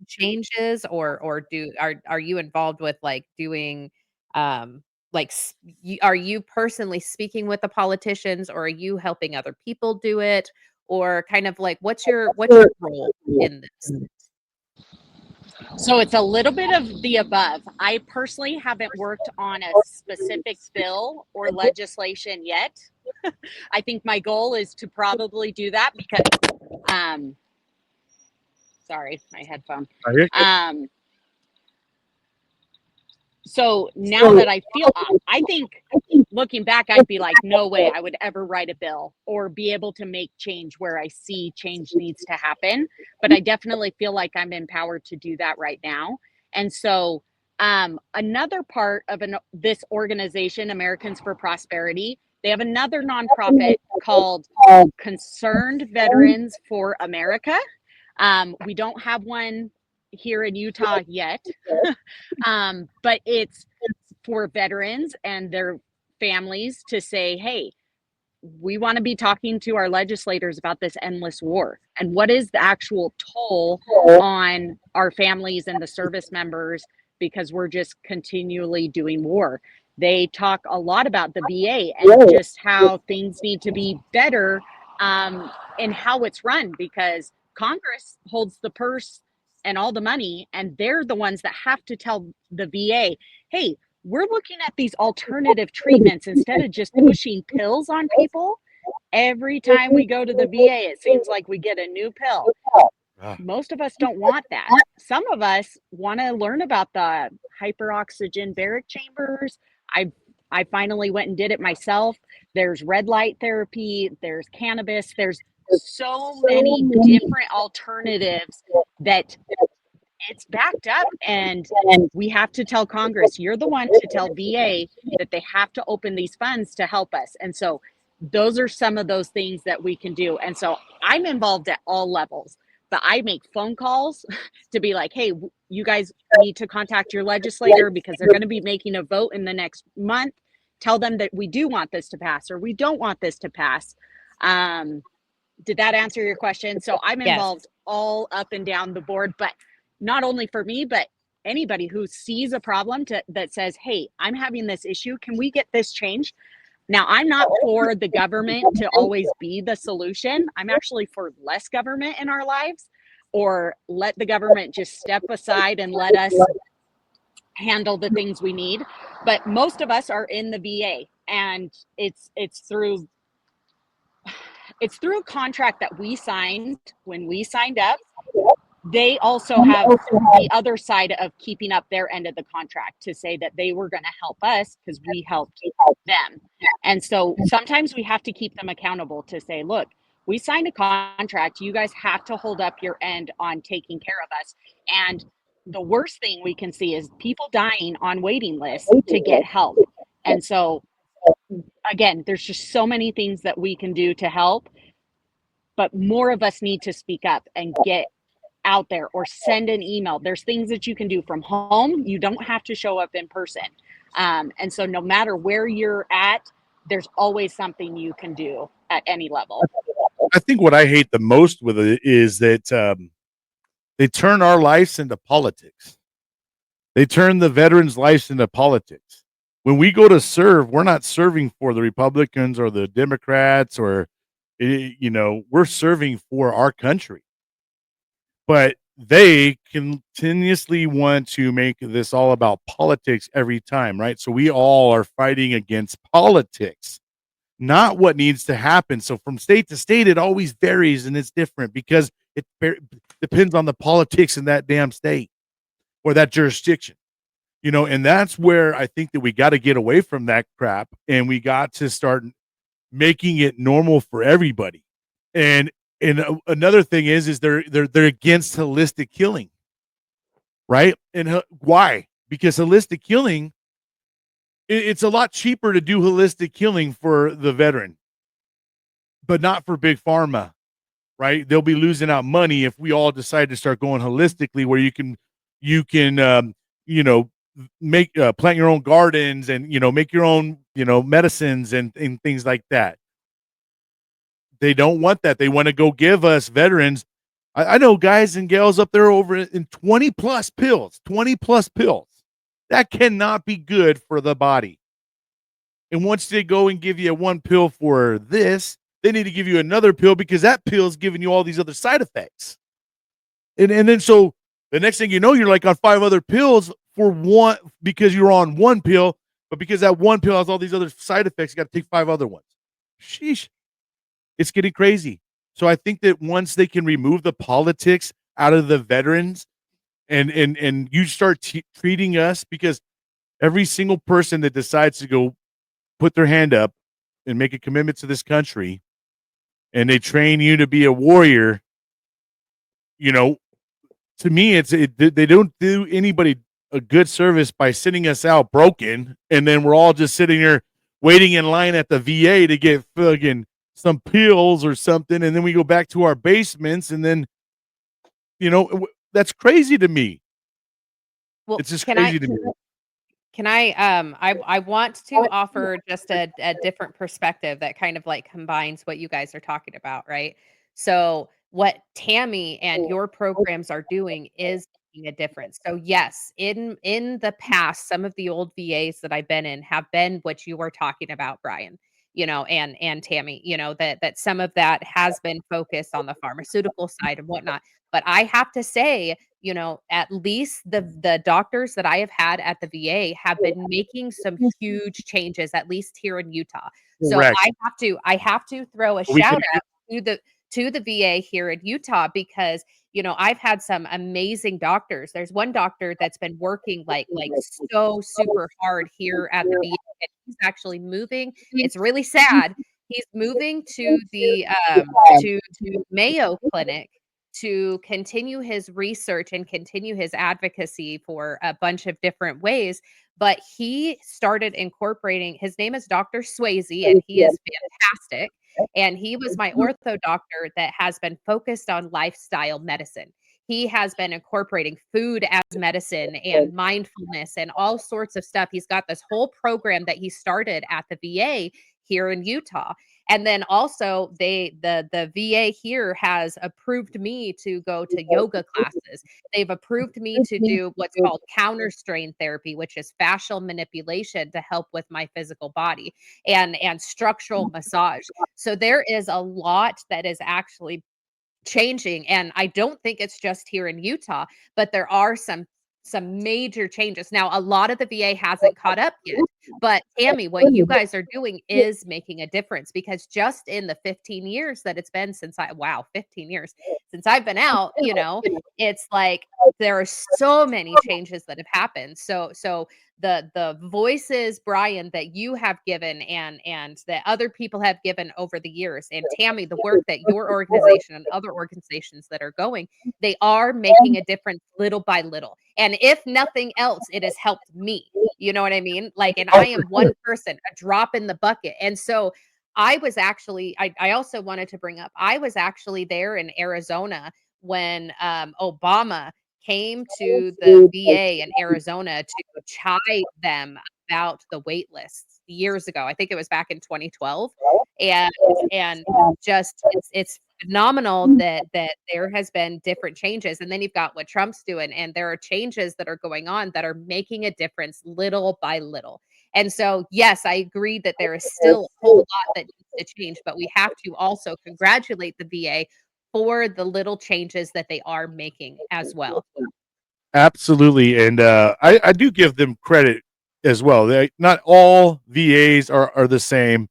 changes, or are you involved with like doing like are you personally speaking with the politicians, or are you helping other people do it, or kind of like what's your role in this? So it's a little bit of the above. I personally haven't worked on a specific bill or legislation yet. I think my goal is to probably do that because, sorry, my headphone. You're good. So now that I think looking back, I'd be like, no way I would ever write a bill or be able to make change where I see change needs to happen. But I definitely feel like I'm empowered to do that right now. And so another part of this organization, Americans for Prosperity, they have another nonprofit called Concerned Veterans for America. We don't have one here in Utah yet, but it's for veterans and their families to say, hey, we want to be talking to our legislators about this endless war and what is the actual toll on our families and the service members because we're just continually doing war. They talk a lot about the VA and just how things need to be better in how it's run because Congress holds the purse and all the money, and they're the ones that have to tell the VA, hey, we're looking at these alternative treatments instead of just pushing pills on people. Every time we go to the VA, it seems like we get a new pill. Most of us don't want that. Some of us want to learn about the hyperoxygen baric chambers. I finally went and did it myself. There's red light therapy, there's cannabis, there's so many different alternatives that it's backed up, and we have to tell Congress, you're the one to tell VA that they have to open these funds to help us. And so those are some of those things that we can do. And so I'm involved at all levels, but I make phone calls to be like, hey, you guys need to contact your legislator because they're going to be making a vote in the next month. Tell them that we do want this to pass or we don't want this to pass. Did that answer your question? So I'm involved all up and down the board, but not only for me, but anybody who sees a problem that says, hey, I'm having this issue. Can we get this changed? Now, I'm not for the government to always be the solution. I'm actually for less government in our lives, or let the government just step aside and let us handle the things we need. But most of us are in the VA, and it's through a contract that we signed when we signed up. They also have the other side of keeping up their end of the contract to say that they were going to help us because we helped them. And so sometimes we have to keep them accountable to say, look, we signed a contract. You guys have to hold up your end on taking care of us. And the worst thing we can see is people dying on waiting lists to get help. And so, again, there's just so many things that we can do to help, but more of us need to speak up and get out there or send an email. There's things that you can do from home. You don't have to show up in person. And so no matter where you're at, there's always something you can do at any level. I think what I hate the most with it is that they turn our lives into politics. They turn the veterans' lives into politics. When we go to serve, we're not serving for the Republicans or the Democrats or, we're serving for our country. But they continuously want to make this all about politics every time, right? So we all are fighting against politics, not what needs to happen. So from state to state, it always varies and it's different because it depends on the politics in that damn state or that jurisdiction, and that's where I think that we got to get away from that crap and we got to start making it normal for everybody. And And another thing is they're against holistic healing, right? And why? Because holistic healing, it's a lot cheaper to do holistic healing for the veteran, but not for big pharma, right? They'll be losing out money if we all decide to start going holistically, where you can you know make plant your own gardens and make your own medicines and things like that. They don't want that. They want to go give us veterans. I know guys and gals up there over in 20 plus pills, 20 plus pills. That cannot be good for the body. And once they go and give you one pill for this, they need to give you another pill because that pill is giving you all these other side effects. And then so the next thing you know, you're like on 5 other pills for one because you're on one pill, but because that one pill has all these other side effects, you got to take 5 other ones. Sheesh. It's getting crazy. So I think that once they can remove the politics out of the veterans and you start treating us, because every single person that decides to go put their hand up and make a commitment to this country and they train you to be a warrior, to me, they don't do anybody a good service by sending us out broken, and then we're all just sitting here waiting in line at the VA to get fucking some pills or something, and then we go back to our basements, and then that's crazy to me. Well, It's just crazy to me. Can I want to offer just a different perspective that kind of like combines what you guys are talking about, right? So what Tammy and your programs are doing is making a difference. So yes, in the past, some of the old VAs that I've been in have been what you were talking about, Bryan, and Tammy, that some of that has been focused on the pharmaceutical side and whatnot. But I have to say, at least the doctors that I have had at the VA have been making some huge changes, at least here in Utah. So Correct. I have to throw a We shout can. out to the VA here in Utah because I've had some amazing doctors. There's one doctor that's been working like so super hard here at the VA. And he's actually moving. It's really sad. He's moving to the to Mayo Clinic to continue his research and continue his advocacy for a bunch of different ways. But he started incorporating, his name is Dr. Swayze, and he is fantastic. And he was my ortho doctor that has been focused on lifestyle medicine. He has been incorporating food as medicine and mindfulness and all sorts of stuff. He's got this whole program that he started at the VA here in Utah. And then also the VA here has approved me to go to yoga classes. They've approved me to do what's called counter strain therapy, which is fascial manipulation to help with my physical body and structural massage. So there is a lot that is actually changing, and I don't think it's just here in Utah, but there are some major changes. Now, a lot of the VA hasn't caught up yet, but Tammy, what you guys are doing is making a difference because just in the 15 years that it's been since 15 years since I've been out, it's like there are so many changes that have happened. So the voices, Bryan, that you have given and that other people have given over the years, and Tammy, the work that your organization and other organizations that are going, they are making a difference little by little. And if nothing else, it has helped me. You know what I mean? Like, and I am one person, a drop in the bucket. And so I also wanted to bring up, I was actually there in Arizona when Obama came to the VA in Arizona to chide them about the wait lists years ago. I think it was back in 2012. And and just it's phenomenal that there has been different changes. And then you've got what Trump's doing, and there are changes that are going on that are making a difference little by little. And so, yes, I agree that there is still a whole lot that needs to change, but we have to also congratulate the VA for the little changes that they are making as well. Absolutely, and I do give them credit as well. Not all VAs are the same,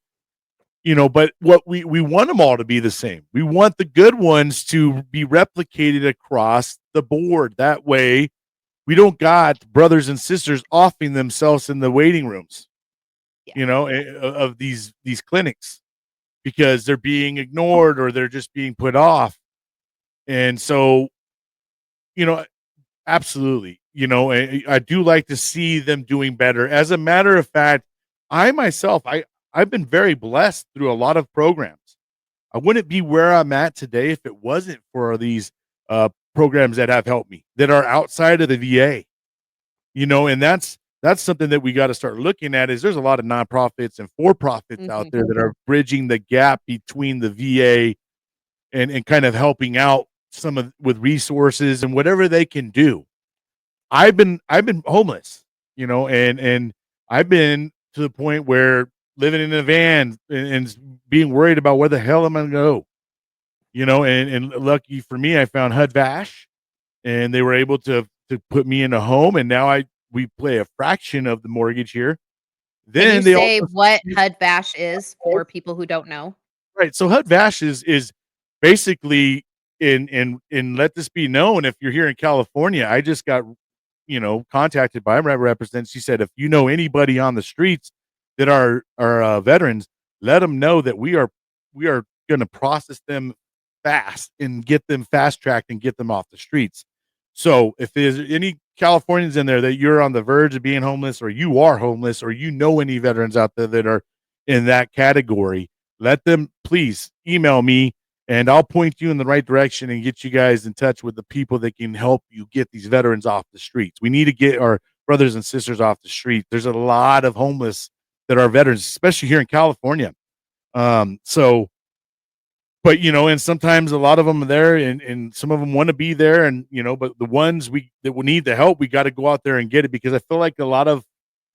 but what we want them all to be the same. We want the good ones to be replicated across the board. That way, we don't got brothers and sisters offing themselves in the waiting rooms, Yeah. of these clinics. because they're being ignored or they're just being put off. And so, you know, absolutely, I do like to see them doing better. As a matter of fact, I myself, I've been very blessed through a lot of programs. I wouldn't be where I'm at today if it wasn't for these programs that have helped me that are outside of the VA. And that's something that we got to start looking at. Is there's a lot of nonprofits and for-profits out there that are bridging the gap between the VA and kind of helping out some of with resources and whatever they can do. I've been homeless, and I've been to the point where living in a van and being worried about where the hell am I gonna go, and lucky for me, I found HUD Vash, and they were able to put me in a home, and now we pay a fraction of the mortgage here. Can you Then they say also what HUD Vash is for people who don't know? right, so HUD Vash is basically in let this be known, if you're here in California, I just got contacted by my representative. She said, if you know anybody on the streets that are veterans, let them know that we are going to process them fast and get them fast tracked and get them off the streets. So if there's any Californians in there that you're on the verge of being homeless, or you are homeless, or any veterans out there that are in that category, let them please email me and I'll point you in the right direction and get you guys in touch with the people that can help you get these veterans off the streets. We need to get our brothers and sisters off the street. There's a lot of homeless that are veterans, especially here in California. So, but and sometimes a lot of them are there, and some of them want to be there, and but the ones that will need the help, we got to go out there and get it, because I feel like a lot of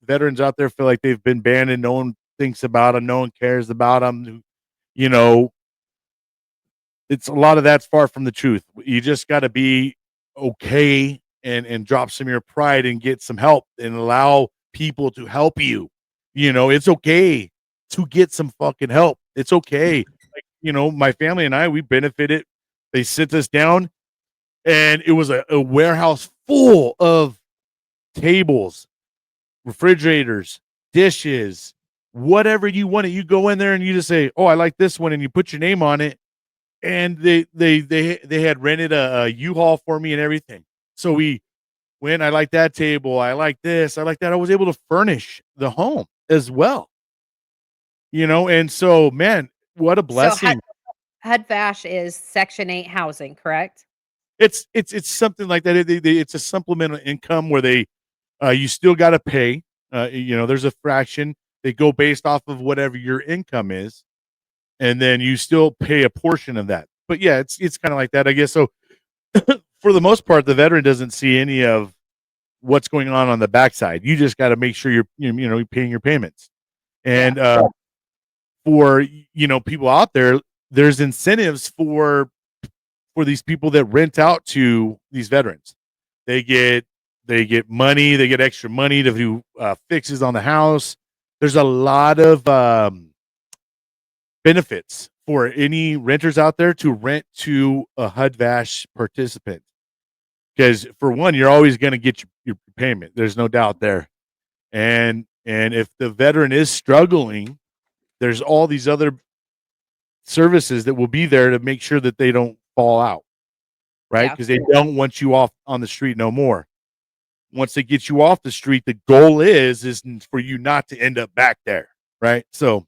veterans out there feel like they've been banned and no one thinks about them, no one cares about them. You know, it's a lot of that's far from the truth. You just got to be okay and drop some of your pride and get some help and allow people to help you. It's okay to get some fucking help. It's okay. Like, my family and I, we benefited. They sit us down, and it was a warehouse full of tables, refrigerators, dishes, whatever you wanted. You go in there and you just say, "Oh, I like this one," and you put your name on it, and they had rented a U-Haul for me and everything. So we went. I like that table. I like this. I like that. I was able to furnish the home as well. And so, man, what a So blessing. HUD Vash is Section 8 housing, correct? It's something like that. It's a supplemental income where you still got to pay. There's a fraction. They go based off of whatever your income is, and then you still pay a portion of that. But yeah, it's kind of like that, I guess. So for the most part, the veteran doesn't see any of what's going on the backside. You just got to make sure you're paying your payments. And for people out there, there's incentives for these people that rent out to these veterans. They get money, they get extra money to do fixes on the house. There's a lot of benefits for any renters out there to rent to a HUD Vash participant. Because for one, you're always going to get your payment. There's no doubt there. And if the veteran is struggling, there's all these other services that will be there to make sure that they don't fall out, right? Yeah. Because they don't want you off on the street no more. Once they get you off the street, the goal is for you not to end up back there, right? So,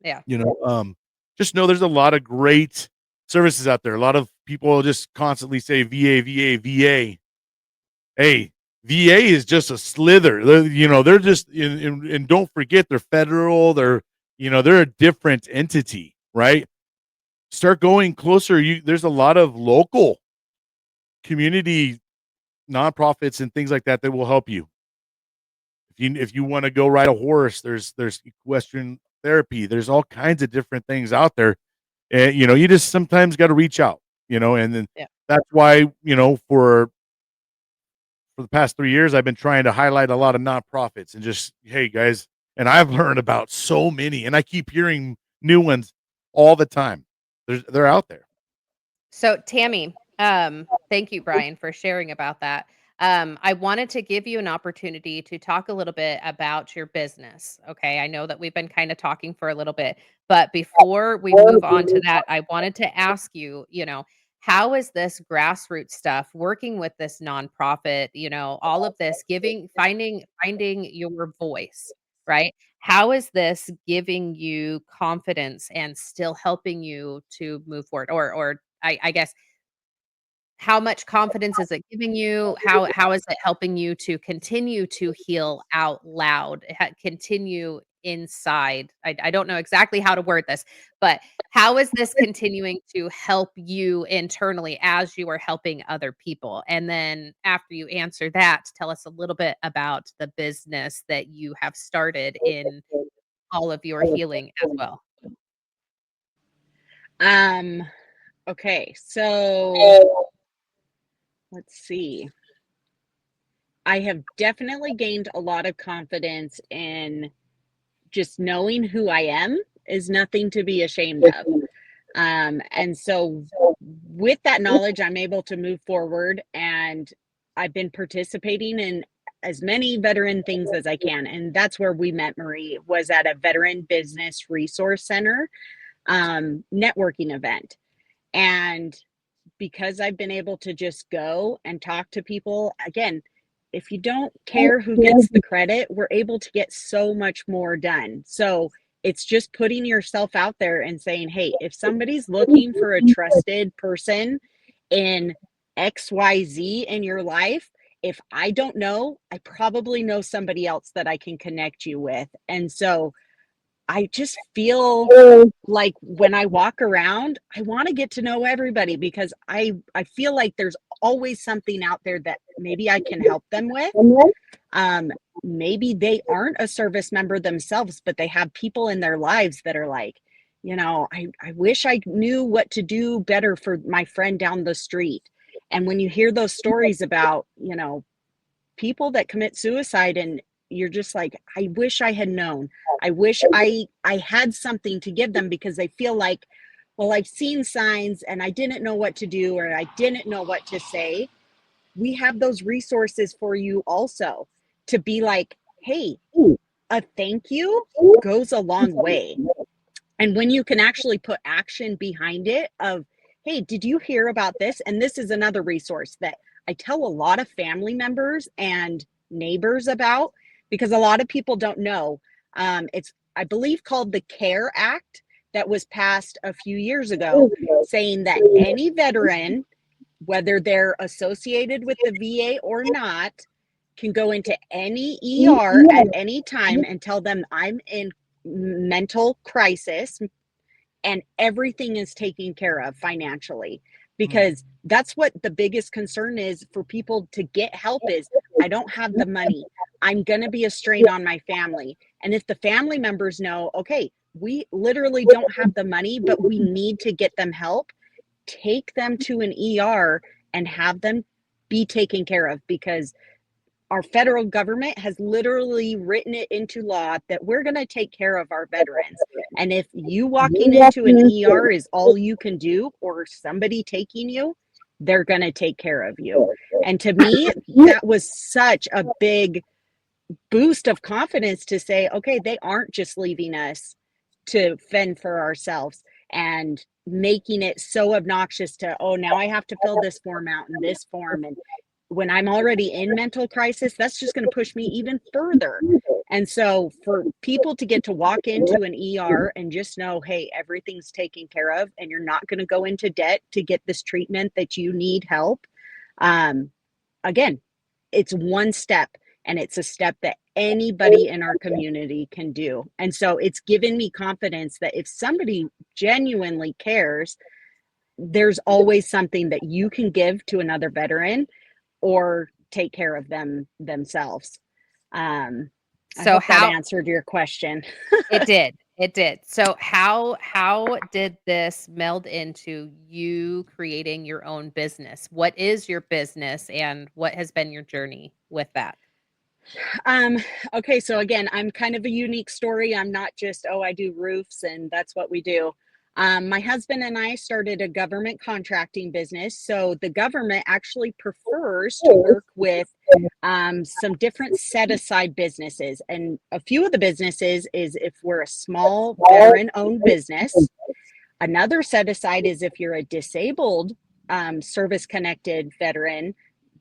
Yeah. just know there's a lot of great services out there. A lot of people just constantly say VA, VA, VA. Hey, VA is just a slither. They're just and don't forget they're federal. They're a different entity, right? Start going closer. There's a lot of local community nonprofits and things like that that will help you. If you want to go ride a horse, there's equestrian therapy. There's all kinds of different things out there, and you just sometimes got to reach out. And then that's why for the past 3 years I've been trying to highlight a lot of nonprofits and just, hey guys, and I've learned about so many, and I keep hearing new ones all the time. They're out there. So Tammy, thank you, Bryan, for sharing about that. I wanted to give you an opportunity to talk a little bit about your business. Okay. I know that we've been kind of talking for a little bit, but before we move on to that, I wanted to ask you, how is this grassroots stuff working with this nonprofit, all of this finding your voice, right? How is this giving you confidence and still helping you to move forward? Or I guess how much confidence is it giving you? How is it helping you to continue to heal out loud, continue inside? I don't know exactly how to word this, but how is this continuing to help you internally as you are helping other people? And then after you answer that, tell us a little bit about the business that you have started in all of your healing as well. Um, okay, so let's see. I have definitely gained a lot of confidence in just knowing who I am is nothing to be ashamed of. And so with that knowledge, I'm able to move forward, and I've been participating in as many veteran things as I can. And that's where we met Marie, was at a veteran business resource center networking event. And because I've been able to just go and talk to people, again, if you don't care who gets the credit, we're able to get so much more done. So it's just putting yourself out there and saying, hey, if somebody's looking for a trusted person in XYZ in your life, if I don't know, I probably know somebody else that I can connect you with. And so I just feel like when I walk around, I want to get to know everybody, because I feel like there's always something out there that maybe I can help them with. Um, Maybe they aren't a service member themselves, but they have people in their lives that are like, I wish I knew what to do better for my friend down the street. And when you hear those stories about, people that commit suicide, and you're just like, I wish I had known. I wish I had something to give them, because they feel like, well, I've seen signs and I didn't know what to do, or I didn't know what to say. We have those resources for you also, to be like, hey, a thank you goes a long way. And when you can actually put action behind it of, hey, did you hear about this? And this is another resource that I tell a lot of family members and neighbors about, because a lot of people don't know. It's, I believe, called the CARE Act, that was passed a few years ago, saying that any veteran, whether they're associated with the VA or not, can go into any ER at any time and tell them, I'm in mental crisis, and everything is taken care of financially, because that's what the biggest concern is for people to get help is, I don't have the money, I'm going to be a strain on my family. And if the family members know, okay, we literally don't have the money, but we need to get them help, take them to an ER and have them be taken care of, because our federal government has literally written it into law that we're going to take care of our veterans. And if you walking into an ER is all you can do, or somebody taking you, they're going to take care of you. And to me, that was such a big boost of confidence to say, okay, they aren't just leaving us to fend for ourselves and making it so obnoxious to, oh, now I have to fill this form out and this form. And when I'm already in mental crisis, that's just going to push me even further. And so for people to get to walk into an ER and just know, hey, everything's taken care of, and you're not going to go into debt to get this treatment that you need help. Again, it's one step, and it's a step that anybody in our community can do. And so it's given me confidence that if somebody genuinely cares, there's always something that you can give to another veteran or take care of them themselves. I So hope that how answered your question. It did. It did. So how did this meld into you creating your own business? What is your business and what has been your journey with that? Um, okay, so again, I'm kind of a unique story. I'm not just, oh, I do roofs and that's what we do. My husband and I started a government contracting business. So the government actually prefers to work with some different set aside businesses. And a few of the businesses is if we're a small veteran owned business. Another set aside is if you're a disabled service connected veteran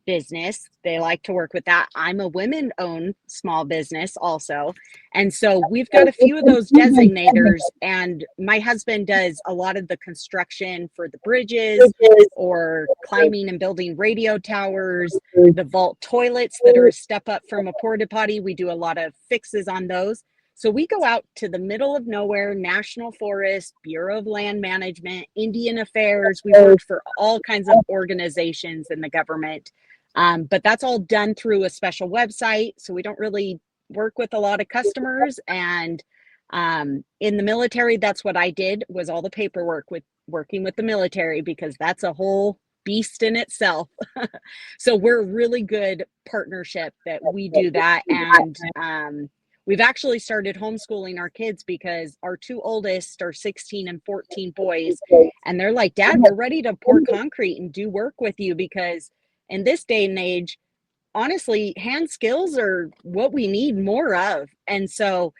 business. They like to work with that. I'm a women owned small business also. And so we've got a few of those designators, and my husband does a lot of the construction for the bridges or climbing and building radio towers, the vault toilets that are a step up from a porta potty. We do a lot of fixes on those. So we go out to the middle of nowhere, National Forest, Bureau of Land Management, Indian Affairs. We've worked for all kinds of organizations in the government. But that's all done through a special website. So we don't really work with a lot of customers. And in the military, that's what I did, was all the paperwork with working with the military, because that's a whole beast in itself. So we're a really good partnership that we do that. And we've actually started homeschooling our kids because our two oldest are 16 and 14 boys. And they're like, Dad, we're ready to pour concrete and do work with you, because in this day and age, honestly, hand skills are what we need more of. And so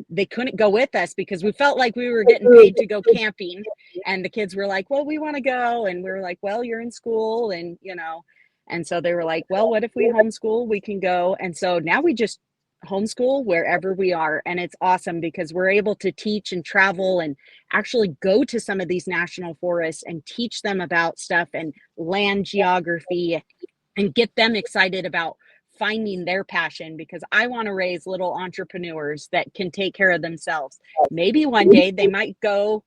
they couldn't go with us because we felt like we were getting paid to go camping. And the kids were like, well, we want to go. And we were like, well, you're in school. And, and so they were like, well, what if we homeschool? We can go. And so now we just homeschool wherever we are. And it's awesome because we're able to teach and travel and actually go to some of these national forests and teach them about stuff and land geography and get them excited about finding their passion, because I want to raise little entrepreneurs that can take care of themselves. Maybe one day they might go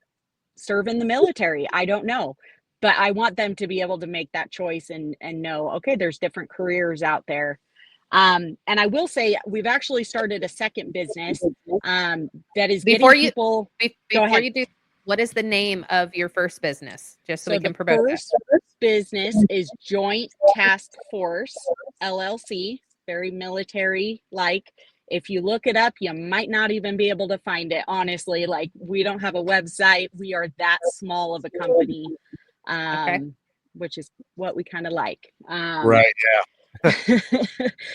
serve in the military. I don't know. But I want them to be able to make that choice and know, okay, there's different careers out there. And I will say we've actually started a second business that is Before getting people. Go ahead. you do, what is the name of your first business, just so we can the promote first business is Joint Task Force LLC, very military like. If you look it up, you might not even be able to find it, honestly. Like, we don't have a website. We are that small of a company, which is what we kind of like. Right. Yeah.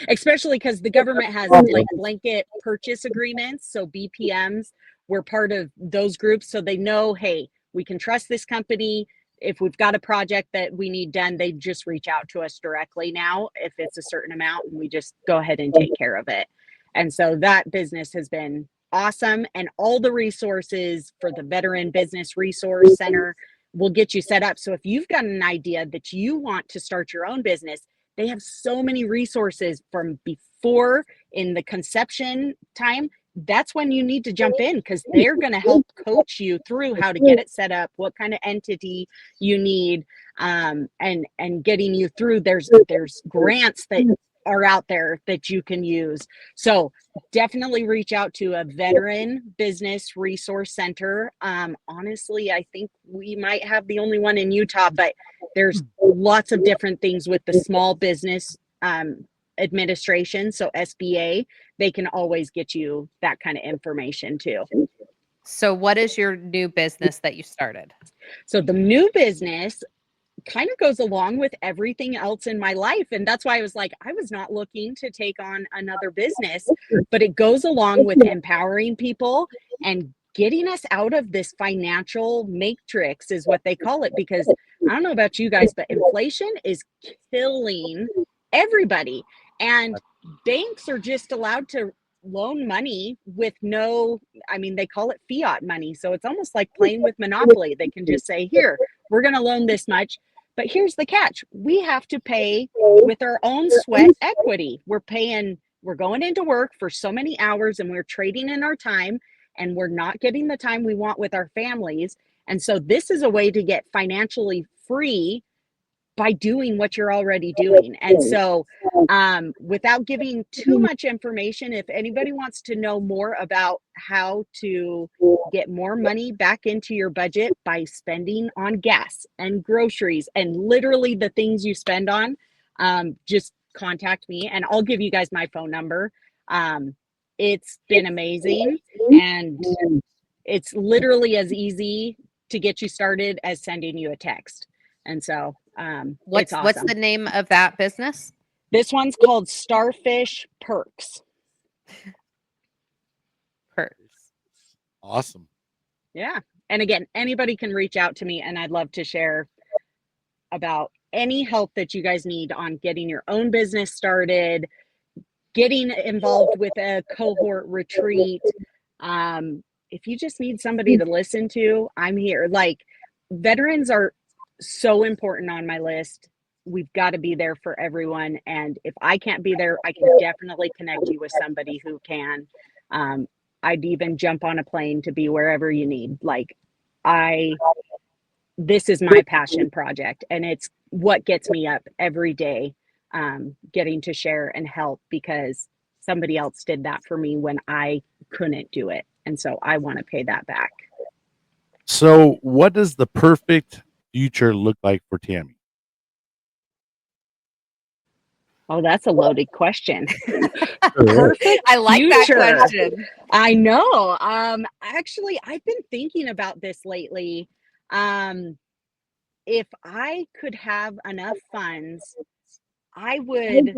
Especially because the government has like blanket purchase agreements. So BPMs, we're part of those groups. So they know, hey, we can trust this company. If we've got a project that we need done, they just reach out to us directly now if it's a certain amount, and we just go ahead and take care of it. And so that business has been awesome. And all the resources for the Veteran Business Resource Center will get you set up. So if you've got an idea that you want to start your own business, they have so many resources from before in the conception time. That's when you need to jump in, because they're going to help coach you through how to get it set up, what kind of entity you need, and getting you through. There's grants that are out there that you can use. So definitely reach out to a Veteran Business Resource Center. Honestly, I think we might have the only one in Utah, but there's lots of different things with the Small Business Administration, so SBA. They can always get you that kind of information too. So what is your new business that you started? So the new business kind of goes along with everything else in my life. And that's why I was like, I was not looking to take on another business, but it goes along with empowering people and getting us out of this financial matrix, is what they call it. Because I don't know about you guys, but inflation is killing everybody. And banks are just allowed to loan money with no, I mean, they call it fiat money. So it's almost like playing with Monopoly. They can just say, here, we're going to loan this much. But here's the catch. We have to pay with our own sweat equity. We're going into work for so many hours, and we're trading in our time, and we're not getting the time we want with our families. And so this is a way to get financially free by doing what you're already doing. And so without giving too much information, if anybody wants to know more about how to get more money back into your budget by spending on gas and groceries and literally the things you spend on, just contact me and I'll give you guys my phone number. It's been amazing, and it's literally as easy to get you started as sending you a text. And so What's it's awesome. what's the name of that business? This one's called Starfish Perks. Perks. Awesome. Yeah. And again, anybody can reach out to me, and I'd love to share about any help that you guys need on getting your own business started, getting involved with a cohort retreat. If you just need somebody to listen to, I'm here. Like, veterans are so important on my list. We've got to be there for everyone. And if I can't be there, I can definitely connect you with somebody who can. I'd even jump on a plane to be wherever you need. Like, this is my passion project, and it's what gets me up every day, getting to share and help, because somebody else did that for me when I couldn't do it. And so I want to pay that back. So, what does the perfect future look like for Tammy? Oh, that's a loaded question. Perfect. I like future. that question. I know. Actually, I've been thinking about this lately. If I could have enough funds, I would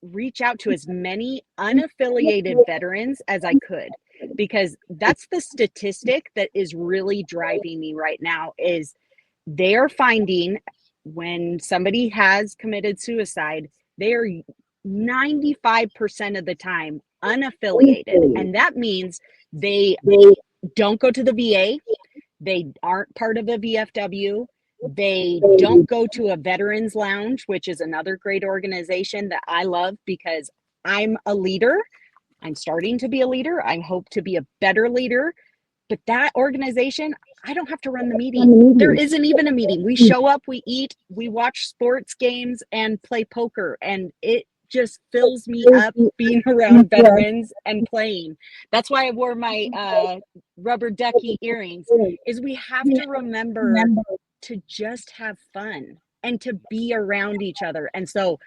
reach out to as many unaffiliated veterans as I could, because that's the statistic that is really driving me right now. Is they are finding, when somebody has committed suicide, they are 95% of the time unaffiliated. And that means they don't go to the VA. They aren't part of a VFW. They don't go to a veterans lounge, which is another great organization that I love, because I'm a leader. I'm starting to be a leader. I hope to be a better leader. But that organization, I don't have to run the meeting. There isn't even a meeting. We show up, we eat, we watch sports games and play poker. And it just fills me up being around veterans and playing. That's why I wore my rubber ducky earrings, is we have to remember to just have fun and to be around each other. And so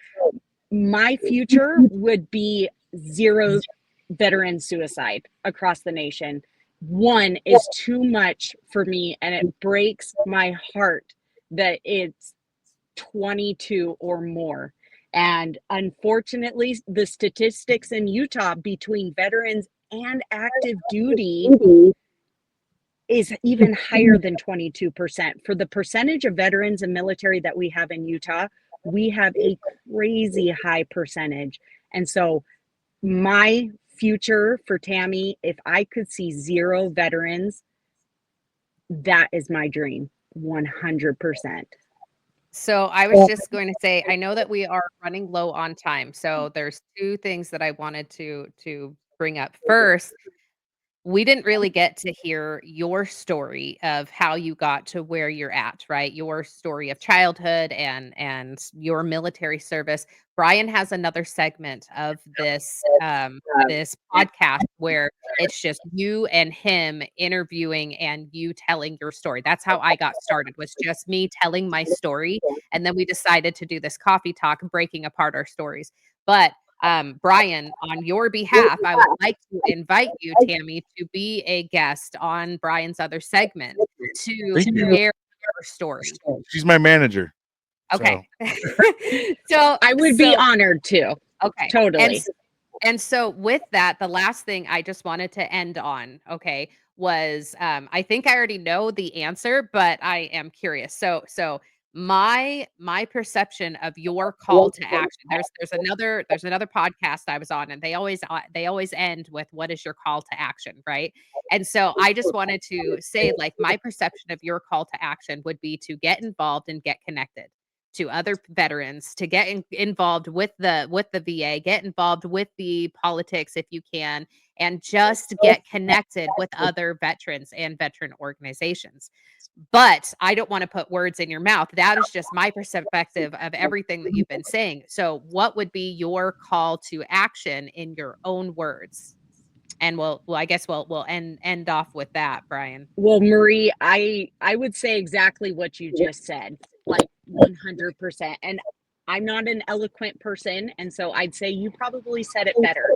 my future would be 0 veteran suicide across the nation. 1 is too much for me, and it breaks my heart that it's 22 or more. And unfortunately, the statistics in Utah between veterans and active duty is even higher than 22%. For the percentage of veterans and military that we have in Utah, we have a crazy high percentage. And so my future for Tammy, if I could see 0 veterans, that is my dream, 100%. So I was just going to say, I know that we are running low on time. So there's 2 things that I wanted to bring up. First, we didn't really get to hear your story of how you got to where you're at, right? Your story of childhood and your military service. Bryan has another segment of this podcast where it's just you and him interviewing and you telling your story. That's how I got started, was just me telling my story, and then we decided to do this coffee talk, breaking apart our stories. But Bryan, on your behalf, I would like to invite you, Tammy, to be a guest on Bryan's other segment to Thank you. share your story. She's my manager. Okay. So I would be honored to. Okay. Totally. And so with that, the last thing I just wanted to end on, okay, was I think I already know the answer, but I am curious. So my perception of your call to action. There's another podcast I was on, and they always end with, what is your call to action, right? And so I just wanted to say, like, my perception of your call to action would be to get involved and get connected to other veterans, to get involved with the VA, get involved with the politics if you can, and just get connected with other veterans and veteran organizations. But I don't want to put words in your mouth. That is just my perspective of everything that you've been saying. So what would be your call to action in your own words? And I guess we'll end off with that, Bryan. Well, Marie, I would say exactly what you just said, like 100%. And I'm not an eloquent person, and so I'd say you probably said it better.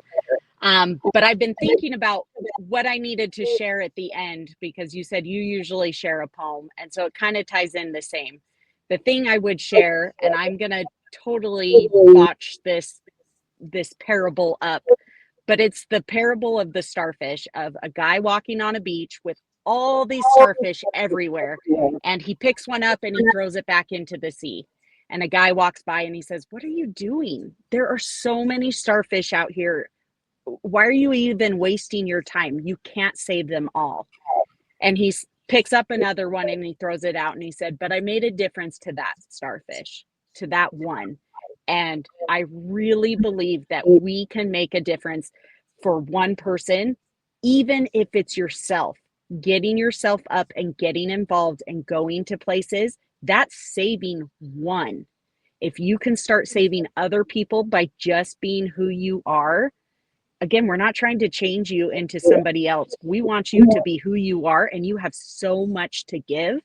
But I've been thinking about what I needed to share at the end, because you said you usually share a poem. And so it kind of ties in the same. The thing I would share, and I'm going to totally botch this parable up, but it's the parable of the starfish, of a guy walking on a beach with all these starfish everywhere. And he picks one up and he throws it back into the sea. And a guy walks by and he says, "What are you doing? There are so many starfish out here. Why are you even wasting your time? You can't save them all." And he picks up another one and he throws it out and he said, "But I made a difference to that starfish, to that one." And I really believe that we can make a difference for one person, even if it's yourself. Getting yourself up and getting involved and going to places, that's saving one. If you can start saving other people by just being who you are, again, we're not trying to change you into somebody else. We want you to be who you are, and you have so much to give.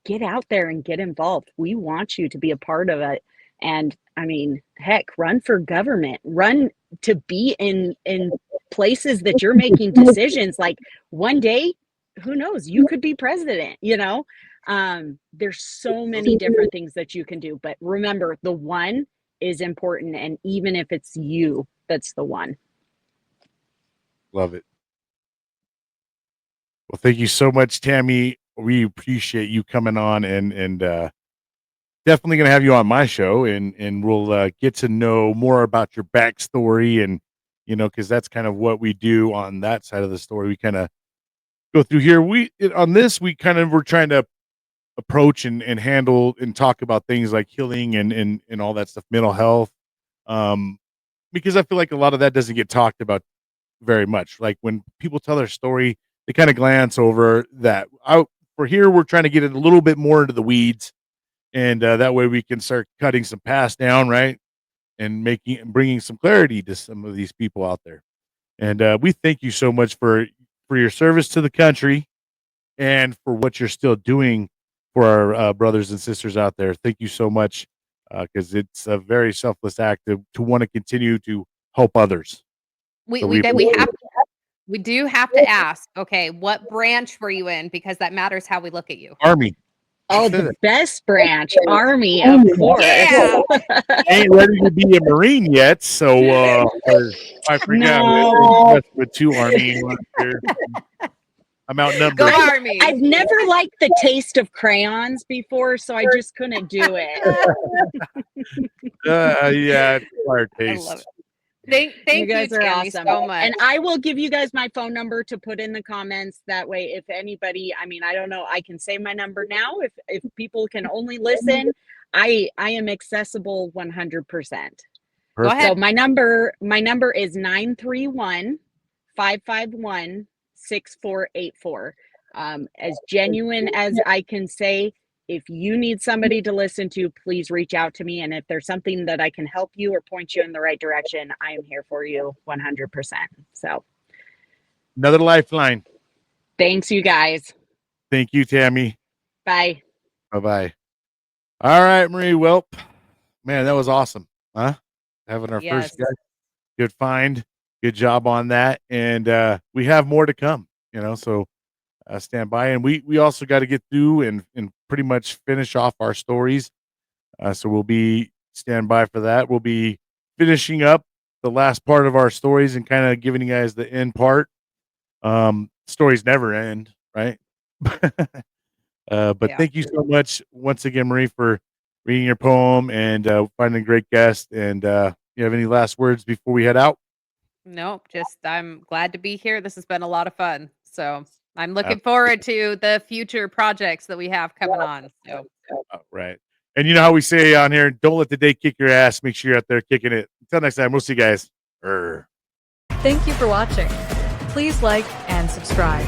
Get out there and get involved. We want you to be a part of it. And I mean, heck, run for government, run to be in places that you're making decisions. Like one day, who knows, you could be president, you know? There's so many different things that you can do, but remember, the one is important. And even if it's you, that's the one. Love it. Well, thank you so much, Tammy. We appreciate you coming on, and definitely going to have you on my show, and we'll get to know more about your backstory, and because that's kind of what we do on that side of the story. We kind of go through here. On this, we kind of were trying to approach and handle and talk about things like healing and all that stuff, mental health, because I feel like a lot of that doesn't get talked about very much. Like when people tell their story, they kind of glance over that. For here, we're trying to get it a little bit more into the weeds, and that way we can start cutting some past down, right, and bringing some clarity to some of these people out there. And we thank you so much for your service to the country and for what you're still doing for our brothers and sisters out there. Thank you so much, because it's a very selfless act to want to continue to help others. We So we we we have we do have to ask, okay, what branch were you in? Because that matters how we look at you. Army. Oh, the best branch, Army, of course. Yeah. Ain't ready to be a Marine yet, so I forgot No. with two Army. I'm outnumbered. Go Army. I've never liked the taste of crayons before, so I just couldn't do it. Yeah, it's acquired I taste. love it. Thank You guys are Tammy, awesome. so much. And I will give you guys my phone number to put in the comments. That way, if anybody, I mean, I don't know, I can say my number now. If people can only listen, I am accessible 100%. Go ahead. So my number is 931-551-6484. As genuine as I can say, if you need somebody to listen to, please reach out to me. And if there's something that I can help you or point you in the right direction, I am here for you 100%. So Another lifeline. thanks, you guys. Thank you, Tammy. Bye. Bye-bye. All right, Marie. Well, man, that was awesome. Huh? Having our first guest. Good find. Good job on that. And we have more to come, so stand by. And we also got to get through and pretty much finish off our stories. So we'll be stand by for that. We'll be finishing up the last part of our stories and kind of giving you guys the end part. Stories never end, right? But thank you so much once again, Marie, for reading your poem and finding a great guest. And you have any last words before we head out? Nope, just I'm glad to be here. This has been a lot of fun. So I'm looking forward to the future projects that we have coming on. So right. And you know how we say on here, don't let the day kick your ass. Make sure you're out there kicking it. Until next time, we'll see you guys. Thank you for watching. Please like and subscribe.